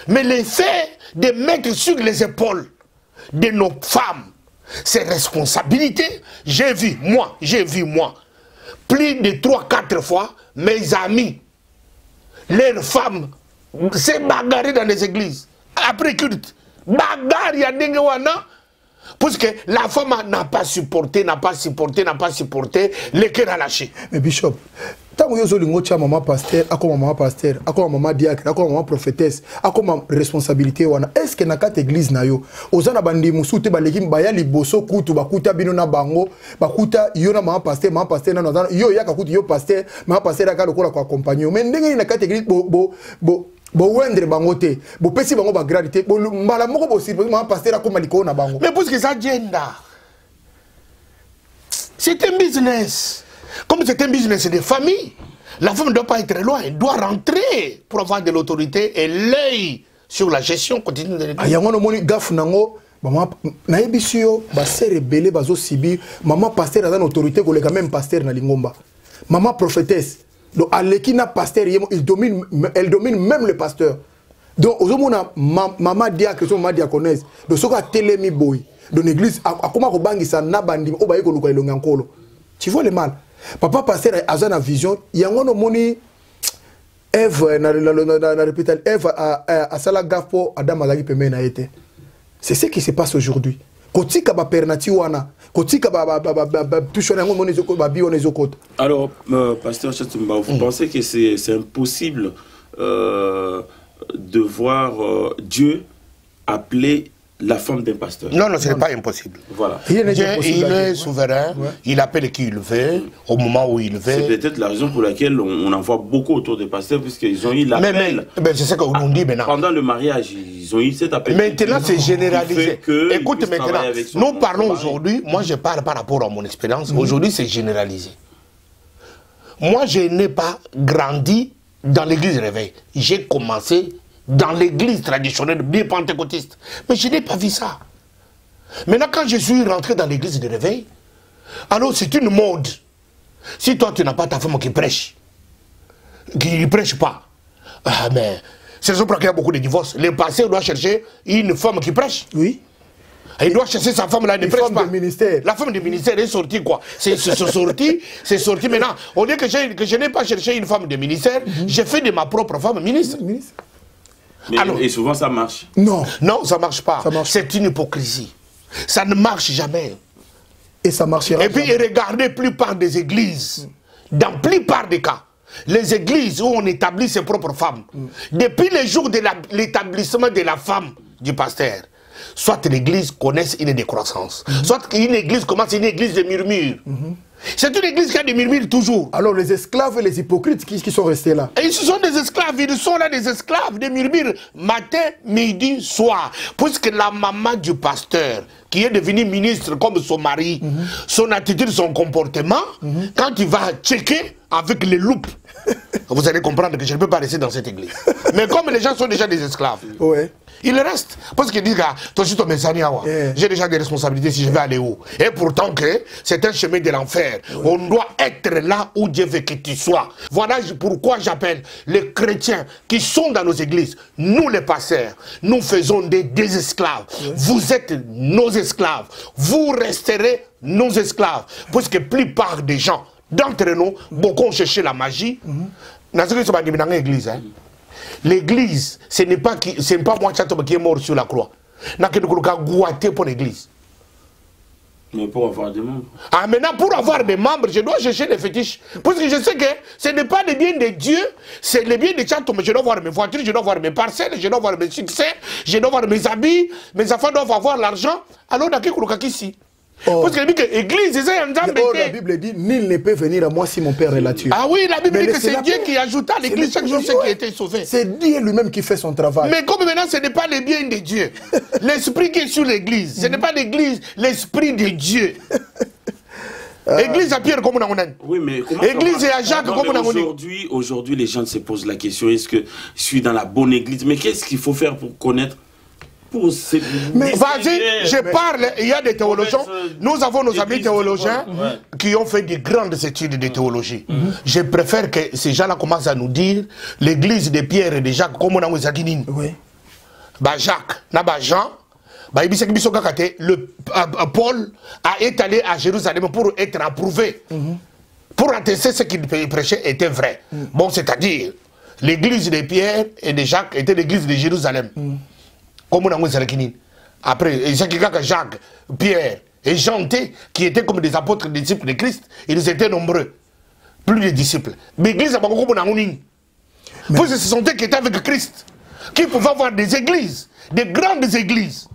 C: Mais le fait de mettre sur les épaules de nos femmes ces responsabilités, j'ai vu, moi, plus de 3-4 fois, mes amis, leurs femmes, s'est bagarré dans les églises. Après culte, bagarre, il y a des gens, parce que la femme n'a pas supporté, le cœur a lâché.
D: Mais Bishop, tant que vous avez maman pasteur, maman diacre, maman prophétesse, maman responsabilité, est-ce que dans cette église, vous avez bandi musuté balekim baya liboso kutu bakuta bino na bango bakuta yo na maman pasteur yo ya kakuti yo pasteur maman pasteur aka lokola ko accompagner mais ndenge na cette église bo wendre bango te bo pesi bango ba gradité bo mbala moko bo sir maman pasteur akoma liko na bango
C: mais parce que ça gender c'est un business. Comme c'est un business de famille, la femme ne doit pas être loin, elle doit rentrer pour avoir de l'autorité et l'œil sur la gestion continue de l'église.
D: Yango no moni gaf nango maman na ebisio ba sere belé bazo sibi maman pasteur a une autorité ko le même pasteur na lingomba. Maman prophétesse donc alekina pasteur elle domine même le pasteur. Donc ozomona maman diacre maman diaconesse donc soka telemi boy dans l'église akoma ko bangisa na bandi o ba yeko luka ilonga nkolo. Tu vois le mal. Papa pasteur a une vision, il y a un moni Ève Ève a sala gafo Adam azaki pembe na été. C'est ce qui se passe aujourd'hui. Kotika ba pernati wana, kotika ba toucher ngo moni zoko ba bi on ezokota.
E: Alors pasteur Chatumba, vous pensez que c'est impossible de voir Dieu appeler la femme d'un pasteur?
C: Non, non, ce n'est pas impossible.
E: Voilà.
C: Dieu, il est souverain, il appelle qui il veut, au moment où il veut.
E: C'est peut-être la raison pour laquelle on en voit beaucoup autour des pasteurs, puisqu'ils ont eu l'appel.
C: Mais c'est ce qu'on dit maintenant.
E: Pendant le mariage, ils ont eu cet appel.
C: Maintenant, c'est généralisé. Écoute, maintenant, nous parlons aujourd'hui, moi je parle par rapport à mon expérience, aujourd'hui c'est généralisé. Moi, je n'ai pas grandi dans l'église réveil. J'ai commencé dans l'église traditionnelle bien pentecôtiste. Mais je n'ai pas vu ça. Maintenant, quand je suis rentré dans l'église de réveil, alors c'est une mode. Si toi, tu n'as pas ta femme qui ne prêche pas, mais c'est pour ça qu'il y a beaucoup de divorces. Le pasteur doit chercher une femme qui prêche.
D: Oui.
C: Il doit chercher sa femme là, ne prêche pas. La femme du ministère est sortie quoi? C'est sorti maintenant. Au lieu que je n'ai pas cherché une femme de ministère, j'ai fait de ma propre femme ministre.
E: Mais, alors, et souvent ça marche.
D: Non.
C: Non, ça ne marche pas. C'est une hypocrisie. Ça ne marche jamais.
D: Et ça marchera.
C: Et puis regardez la plupart des églises, dans la plupart des cas, les églises où on établit ses propres femmes, depuis le jour de l'établissement de la femme du pasteur, soit l'église connaisse une décroissance, soit une église commence une église de murmures. C'est une église qui a des murmures toujours.
D: Alors les esclaves et les hypocrites qui sont restés là.
C: Et ils sont des esclaves, ils sont là des esclaves, des murmures, matin, midi, soir. Puisque la maman du pasteur, qui est devenue ministre comme son mari, son attitude, son comportement, quand il va checker avec les loupes, vous allez comprendre que je ne peux pas rester dans cette église. Mais comme les gens sont déjà des esclaves, ils restent. Parce qu'ils disent, toi aussi, j'ai déjà des responsabilités si je vais aller où. Et pourtant, c'est un chemin de l'enfer. On doit être là où Dieu veut que tu sois. Voilà pourquoi j'appelle les chrétiens qui sont dans nos églises, nous les pasteurs, nous faisons des esclaves. Vous êtes nos esclaves. Vous resterez nos esclaves. Parce que la plupart des gens, d'entre nous, beaucoup ont cherché la magie. Dans l'église, l'église, ce n'est pas moi qui est mort sur la croix. Pour l'église.
E: Mais pour avoir des membres.
C: Ah, maintenant, pour avoir des membres, je dois chercher les fétiches. Parce que je sais que ce n'est pas le bien de Dieu, c'est le bien de Tchantom. Je dois voir mes voitures, je dois voir mes parcelles, je dois voir mes succès, je dois voir mes habits, mes enfants doivent avoir l'argent. Alors, on a quelque ici. Parce que l'église,
D: la Bible dit, nul ne peut venir à moi si mon père est là-dessus.
C: Ah oui, la Bible dit que c'est Dieu qui ajouta à l'église chaque jour ceux qui étaient sauvés.
D: C'est Dieu lui-même qui fait son travail.
C: Mais comme maintenant, ce n'est pas le bien de Dieu. L'esprit qui est sur l'église, ce n'est pas l'église, l'esprit de Dieu. Église à Pierre comme on a.
E: Oui, mais comment
C: église et à Jacques comme on a.
E: Aujourd'hui, les gens se posent la question, est-ce que je suis dans la bonne église? Mais qu'est-ce qu'il faut faire pour connaître?
C: Mais vas-y, je parle, il y a des théologiens, nous avons nos amis théologiens qui ont fait des grandes études de théologie. Je préfère que ces gens-là commencent à nous dire l'église de Pierre et de Jacques, comme on a aux Aguinines. Jacques, Jean, Paul a étalé à Jérusalem pour être approuvé, pour attester ce qu'il prêchait était vrai. Bon, c'est-à-dire, l'église de Pierre et de Jacques était l'église de Jérusalem. Comme on a après, Jacques, Pierre et Jean, qui étaient comme des apôtres, des disciples de Christ, ils étaient nombreux. Plus de disciples. Mais l'église, parce que ce sont eux qui étaient avec Christ, qui pouvaient avoir des églises, des grandes églises,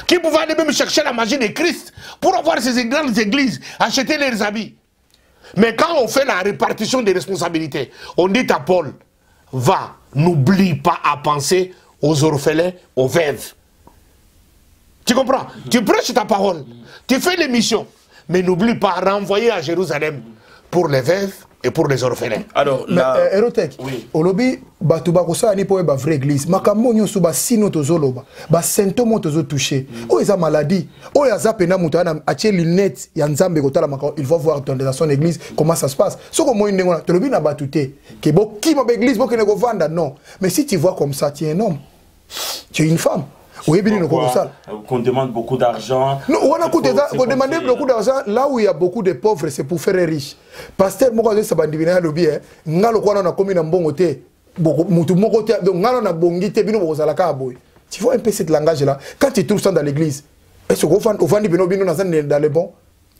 C: qui pouvaient aller même chercher la magie de Christ pour avoir ces grandes églises, acheter leurs habits. Mais quand on fait la répartition des responsabilités, on dit à Paul, va, n'oublie pas à penser aux orphelins, aux veuves. Tu comprends? Tu prêches ta parole, tu fais les missions, mais n'oublie pas à renvoyer à Jérusalem pour les veuves et pour les orphelins.
E: Alors,
D: Erotek, Olobi, Batuba Kosa ni pour une vraie église. Makambo nyoso ba sino tozoloba, ba symptômes tozo touché. Oh eza maladie, oh yaza pena mutana ache lunette ya nzambe kotala makao, il va voir dans son église comment ça se passe. Soko mo ndengona, tolobi na batute, ke bo ki ma église bo ke ne ko vanda non. Mais si tu vois comme ça, tu es un homme. Tu es une femme. Oui, bien
E: qu'on demande beaucoup d'argent.
D: Non, on a demandé beaucoup d'argent. Là où il y a beaucoup de pauvres, c'est pour faire riche. Pasteur, moi, je sais pas diviner le bien. Ngalo kwa na komi na mbongote. Mutu mokote. Donc ngalo na bongite bino bozala ka boy. Tu vois un peu ce langage là. Quand tu trouves ça dans l'église, est-ce qu'on va bino bino dans les bons?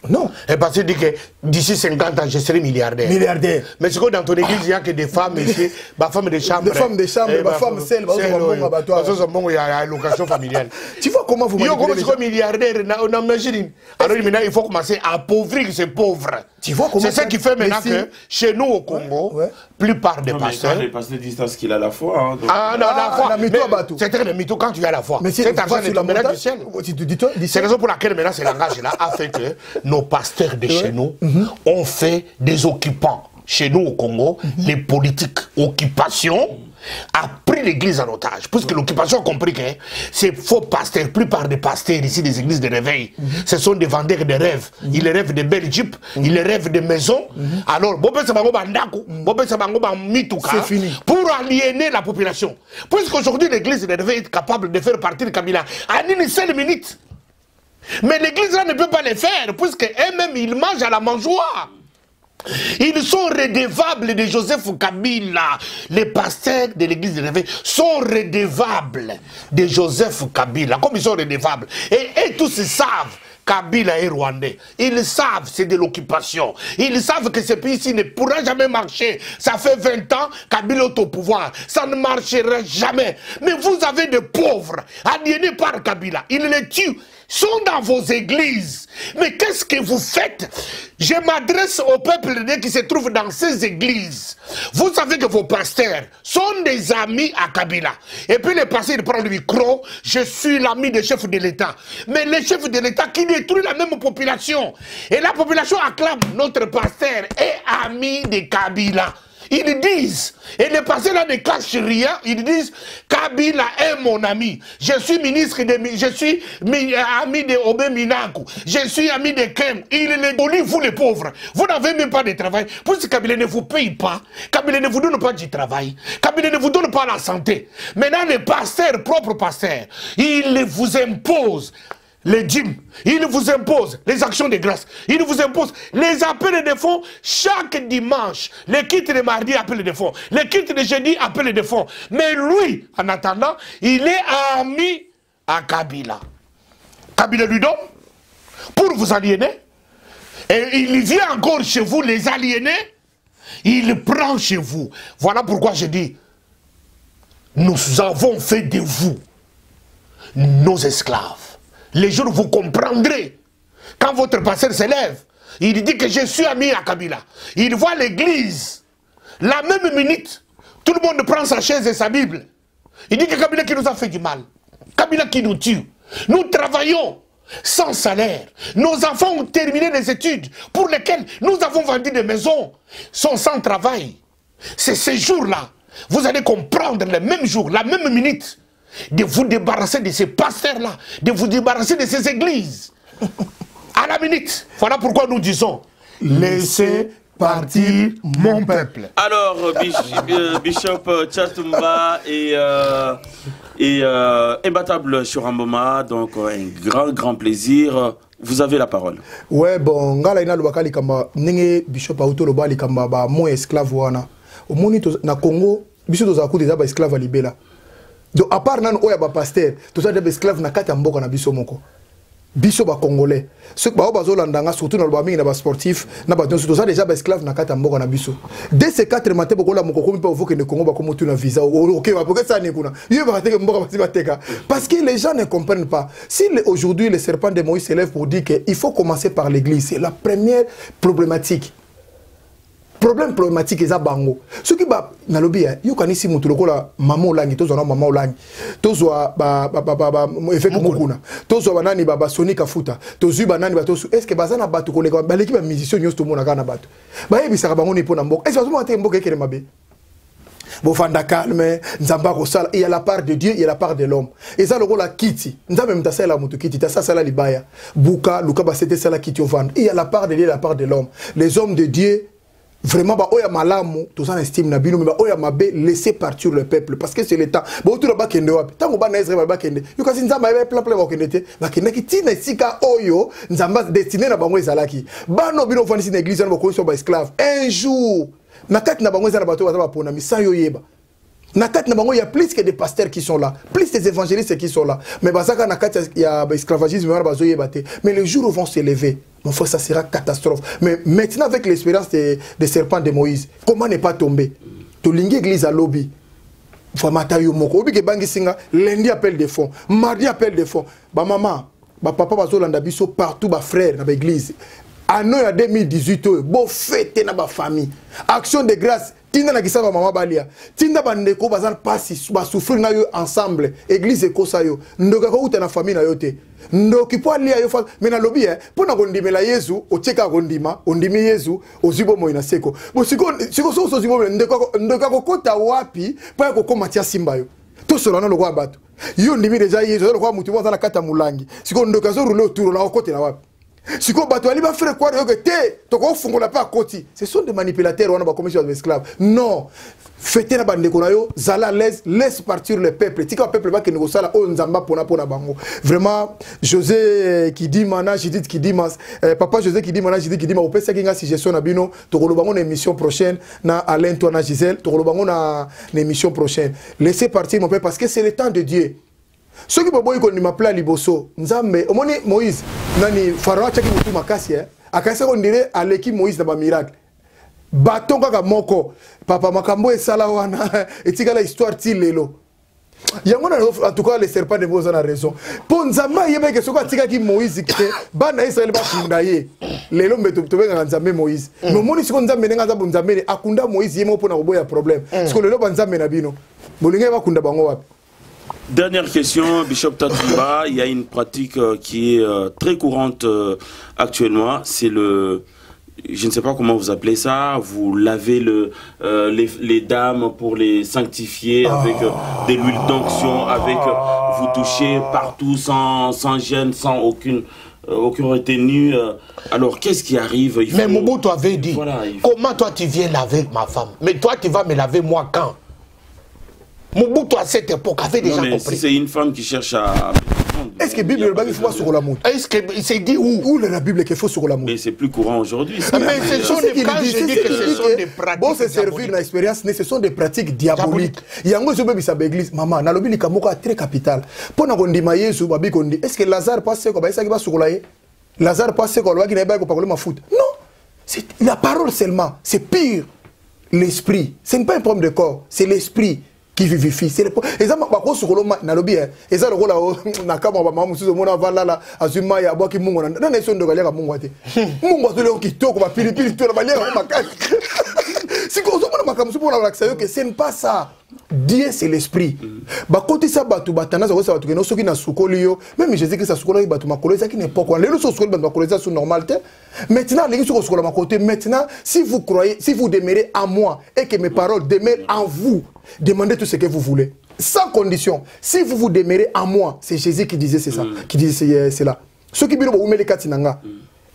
D: Non.
C: Et parce qu'il dit que d'ici 50 ans, je serai milliardaire.
D: Milliardaire.
C: Mais c'est que dans ton église, il n'y a que des femmes ici, des femmes de chambre.
D: Des femmes de chambre, des femmes seules,
C: il y a une location familiale.
D: Tu vois comment vous
C: manipulez les gens? Milliardaire, on imagine. Alors maintenant, il faut commencer à appauvrir ces pauvres.
D: Tu vois comment
C: c'est ça qui fait maintenant que chez nous au Congo, plupart des pasteurs.
E: Les pasteurs disent qu'il a la foi.
C: Ah non, la foi. C'est un mytho quand tu as la foi.
D: Mais
C: cet argent est tombé du ciel. C'est la raison pour laquelle maintenant ce langage-là a fait que nos pasteurs de chez nous ont fait des occupants. Chez nous au Congo, les politiques occupation a pris l'église en otage. Puisque l'occupation a compris que ces faux pasteurs, la plupart des pasteurs ici des églises de réveil, ce sont des vendeurs de rêves. Ils rêvent de belles jeeps, ils rêvent de maisons. Alors, c'est fini. Pour aliéner la population. Puisqu'aujourd'hui l'église de réveil est capable de faire partir Kabila en une seule minute. Mais l'église là ne peut pas le faire, puisque eux-mêmes ils mangent à la mangeoire. Ils sont redevables de Joseph Kabila. Les pasteurs de l'église de Réveil sont redevables de Joseph Kabila. Comme ils sont redevables. Et tous ils savent. Kabila est rwandais. Ils savent c'est de l'occupation. Ils savent que ce pays-ci ne pourra jamais marcher. Ça fait 20 ans, Kabila est au pouvoir. Ça ne marchera jamais. Mais vous avez des pauvres aliénés par Kabila. Ils les tuent. Sont dans vos églises. Mais qu'est-ce que vous faites? Je m'adresse au peuple qui se trouve dans ces églises. Vous savez que vos pasteurs sont des amis à Kabila. Et puis les pasteurs ils prennent le micro. Je suis l'ami des chefs de l'État. Mais les chefs de l'État qui détruisent la même population. Et la population acclame notre pasteur est ami de Kabila. Ils disent, et les pasteurs là ne cachent rien, ils disent Kabila est mon ami. Je suis ministre je suis ami de Obé Minaku. Je suis ami de Kem. Il est poli, vous les pauvres. Vous n'avez même pas de travail. Puisque Kabila ne vous paye pas, Kabila ne vous donne pas du travail, Kabila ne vous donne pas la santé. Maintenant, les pasteurs, propres pasteurs, ils vous imposent les dîmes, il vous impose les actions de grâce, il vous impose les appels de fonds chaque dimanche, les kits de mardi appels de fonds, les kits de jeudi appels de fonds. Mais lui, en attendant, il est ami à Kabila. Kabila lui donne pour vous aliéner, et il vient encore chez vous les aliéner, il prend chez vous. Voilà pourquoi je dis, nous avons fait de vous nos esclaves. Les jours vous comprendrez. Quand votre pasteur s'élève, il dit que je suis ami à Kabila. Il voit l'église. La même minute, tout le monde prend sa chaise et sa Bible. Il dit que Kabila qui nous a fait du mal. Kabila qui nous tue. Nous travaillons sans salaire. Nos enfants ont terminé des études pour lesquelles nous avons vendu des maisons. Sont sans travail. C'est ces jours-là. Vous allez comprendre le même jour, la même minute, de vous débarrasser de ces pasteurs-là, de vous débarrasser de ces églises. À la minute. Voilà pourquoi nous disons, laissez partir mon peuple.
E: Alors, Bishop Tchatumba et Imbattable Choramboma, donc un grand plaisir. Vous avez la parole.
D: Ouais, bon, ngala ina lubaka likamba, nenge Bishop Auto loba likamba ba mo esclave wana. Au moni na Congo, biso toza ku déjà ba esclave à libela. Donc à part nan oya ba pasteur, tout ça des esclaves na kati mboka na biso moko. Biso ba congolais. Ceux ba bazolandanga surtout na ba mingi na ba sportif, na ba tout ça déjà ba esclaves na kati mboka na biso. Dès ces 4 matins bokola moko komi pa voke ne Congo ba komo tuna visa. OK, ba pourquoi ça ne kuna. Yo ba teke mboka ba teka. Parce que les gens ne comprennent pas. Si aujourd'hui le serpent de Moïse s'élève pour dire qu'il faut commencer par l'église, c'est la première problématique. Problématique eza bango. Ce qui ba na lobi ya yo kanisi mutu lokola mama olangi tozo na mama olangi. Tozo ba effet mukuna. Tozo ba nani ba Sonika Futa. Tozo ba nani ba tozo est-ce que bazana bato koleka ba l'équipe musicien nyos to mona kana bato. Ba yebisa bango ni pona mboka. Est-ce que bazo monter mboka ekele mabe? Bo fanda calme, nzamba kosala, il y a la part de Dieu, il y a la part de l'homme. Et ça lokola kiti. Nzamba mtasala mutu kiti, ta sala libaya. Buka luka ba c'était sala kiti ovanda. Il y a la part de Dieu, la part de l'homme. Les hommes de Dieu vraiment ba oya malamu to ça estime na bino mais ba oya mabe laisser partir le peuple parce que c'est le temps ba tout ba kende wapi tango ba na Israël ba kende yo kasi nzamba ba plan ba kende te ba kende ki tina sika oyo nzamba destiné na bango ezalaki ba no bino fani na église na ba ko so ba esclave un jour na kati na bango ezala bato ba pona mi sans yo yeba na kati na bango il y a plus que des pasteurs qui sont là plus des évangélistes qui sont là mais bazaka na kati il y a ba esclavagisme ba zo yeba te mais les jours vont se lever. Mon frère, ça sera catastrophe. Mais maintenant, avec l'expérience des serpents de Moïse, comment ne pas tomber? Tu lingue église à lobby. Famatayo moko. Obi ke bangi singa, lundi appel de fonds, mardi appel de fonds. Ba maman, ba papa bazolanda biso partout ba frère na ba église. Ano ya 2018 bo fête na ba famille. Action de grâce. Tinda na kisaba mama balia. Tinda bandeko bazal pasi ba souffrir na yo ensemble. Église ekosa yo. Ndoka ko uta na famille na yo te. Ndoki po alia yo fa mais na lobi pona kondimela Yesu ocheka kondima ondimi Yesu ozibo moina seko. Bo siko so zibo ndoka ko kota wapi pa ko komatia simba yo. To solo na lokwa bato. Yo ndimi deja Yesu lokwa mutu mwa na kata mulangi. Siko ndoka zo rouler autour na kote na wapi. Si quoi bateau ali va faire quoi que té to ko fungola pas côté. Ce sont des manipulateurs on a commis sur les esclaves. Non. Fêter la bande de Konayo, Zala laisse partir le peuple. Tika peuple va que nous sala on zamba pona bango. Vraiment José qui dit mana Judith qui dit papa José qui dit mana Judith qui dit au pesa kinga suggestion na bino to ko bango na émission prochaine na Alain toi na Gisèle to ko bango na émission prochaine. Laissez partir mon père parce que c'est le temps de Dieu. Ceux qui boboy ko ni mapla liboso nzambe omoni Moïse nani Pharaon chaki mutu makasi akasa ko ndire aleki Moïse na ba miracle baton kaka moko papa makambo esala wana etikala histoire ti lelo yango en tout cas les serpents de Moïse ont raison pour nzamba yebe ke soko atika ki Moïse ke bana Israël ba kunda ye lelo mbeto to benga nzambe Moïse no moni siko nzambe nenga nzambe nzambe akunda Moïse yemo pona koboya problème siko lelo ba nzambe na bino bolinga ba kunda bango wapi.
E: Dernière question, Bishop Tatumba, il y a une pratique qui est très courante actuellement, c'est le, je ne sais pas comment vous appelez ça, vous lavez les dames pour les sanctifier avec de l'huile d'onction, avec vous touchez partout sans gêne, sans aucune retenue. Alors qu'est-ce qui arrive?
C: Mais Mobutu avait dit,
E: voilà,
C: comment toi tu viens laver ma femme? Mais toi tu vas me laver moi quand? Mobutu à cette époque avait déjà compris.
E: Si c'est une femme qui cherche à...
D: Est-ce que la Bible il faut sur la montre?
C: Est-ce que c'est dit où?
D: Où la Bible qu'il faut sur la montre?
E: Mais c'est plus courant aujourd'hui.
C: Mais ce sont des pratiques.
D: Bon, c'est servir une expérience, mais ce sont des pratiques diaboliques. Il y a un peu de l'église. Maman, na lobi likamoka très capital. Pour nous dire Yesu babi kondi. Est-ce que Lazare passe quoi? Ça qui va sur la Lazare passe quoi? Qui n'a pas parlé ma foot? Non, c'est la parole seulement. C'est pire. L'esprit. Ce n'est pas un problème de corps. C'est l'esprit qui vivifie. C'est le exemple bako sukolo na lobi eza lokola na kama ba mamu suzo mona vala la azuma ya boki mungu na na sondo galia mungu ate mungu to le kitoko ba pilipili to la balia ko makaki si ko zo mona makamusu pour la relaxation que ce n'est pas ça. Dieu c'est l'esprit. Ba côté ça batu batana za ko ça batu que no soki na sukoli yo même Jésus Christ sa sukolo batu makolo ça qui n'est pas quoi. Les autres sukolo batu makolo ça sous normalité. Maintenant les sukolo sukolo ma côté maintenant si vous croyez si vous demeurez en moi et que mes paroles demeurent en vous, demandez tout ce que vous voulez. Sans condition. Si vous vous demeurez en moi, c'est Jésus qui disait c'est ça, qui disait c'est là. Ceux qui bino boumeli katinanga.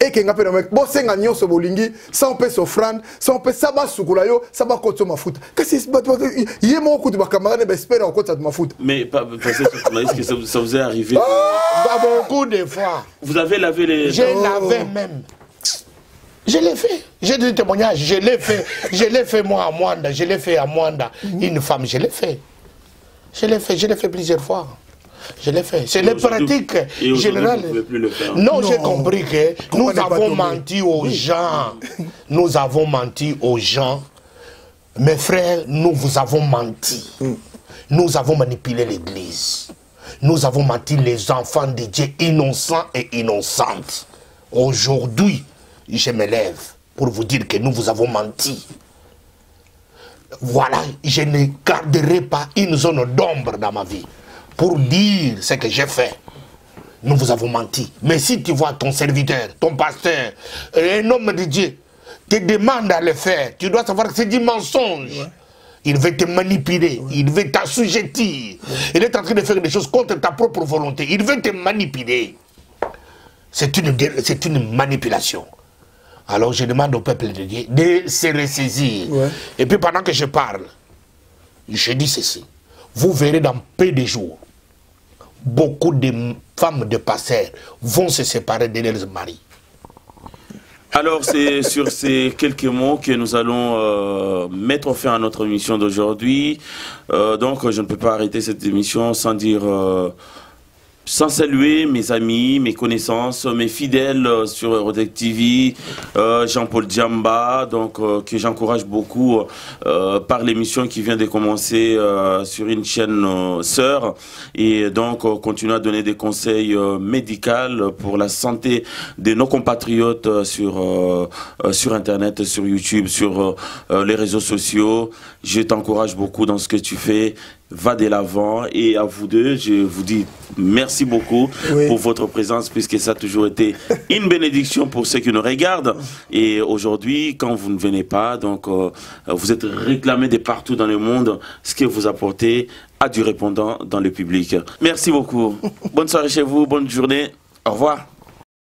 D: Et que ngapé donc bon senga nyonso bolingi, sans paix offrande, sans paix saba sukula yo, saba koto ma foot. Qu'est-ce que yemo ko de ba camarade ba espérer encore ça de ma foot.
E: Mais est-ce que ça vous est arrivé
C: beaucoup de fois.
E: Vous avez lavé les...
C: Je l'avais même. Je l'ai fait. J'ai des témoignages. Je l'ai fait. Je l'ai fait moi à Mwanda. Je l'ai fait à Mwanda. Une femme, je l'ai fait. Je l'ai fait. Je l'ai fait plusieurs fois. Je l'ai fait. C'est les pratiques générales.
E: Vous ne pouvez plus le faire.
C: Non, j'ai compris que nous avons menti aux gens. Nous avons menti aux gens. Mes frères, nous vous avons menti. Nous avons manipulé l'église. Nous avons menti les enfants de Dieu innocents et innocentes. Aujourd'hui, je me lève pour vous dire que nous vous avons menti. Voilà, je ne garderai pas une zone d'ombre dans ma vie pour dire ce que j'ai fait. Nous vous avons menti. Mais si tu vois ton serviteur, ton pasteur, un homme de Dieu, te demande à le faire, tu dois savoir que c'est du mensonge. Ouais. Il veut te manipuler, il veut t'assujettir. Il est en train de faire des choses contre ta propre volonté. Il veut te manipuler. C'est une manipulation. Alors je demande au peuple de Dieu de se ressaisir. Ouais. Et puis pendant que je parle, je dis ceci. Vous verrez dans peu de jours, beaucoup de femmes de pasteurs vont se séparer de leurs maris.
E: Alors c'est sur ces quelques mots que nous allons mettre fin à notre émission d'aujourd'hui. Donc je ne peux pas arrêter cette émission sans dire... sans saluer mes amis, mes connaissances, mes fidèles sur Rodec TV, Jean-Paul Djamba, donc que j'encourage beaucoup par l'émission qui vient de commencer sur une chaîne sœur, et donc continue à donner des conseils médicaux pour la santé de nos compatriotes sur Internet, sur YouTube, sur les réseaux sociaux. Je t'encourage beaucoup dans ce que tu fais. Va de l'avant, et à vous deux, je vous dis merci beaucoup pour votre présence, puisque ça a toujours été une bénédiction pour ceux qui nous regardent. Et aujourd'hui, quand vous ne venez pas, donc vous êtes réclamés de partout dans le monde. Ce que vous apportez a du répondant dans le public. Merci beaucoup. Bonne soirée chez vous, bonne journée. Au revoir.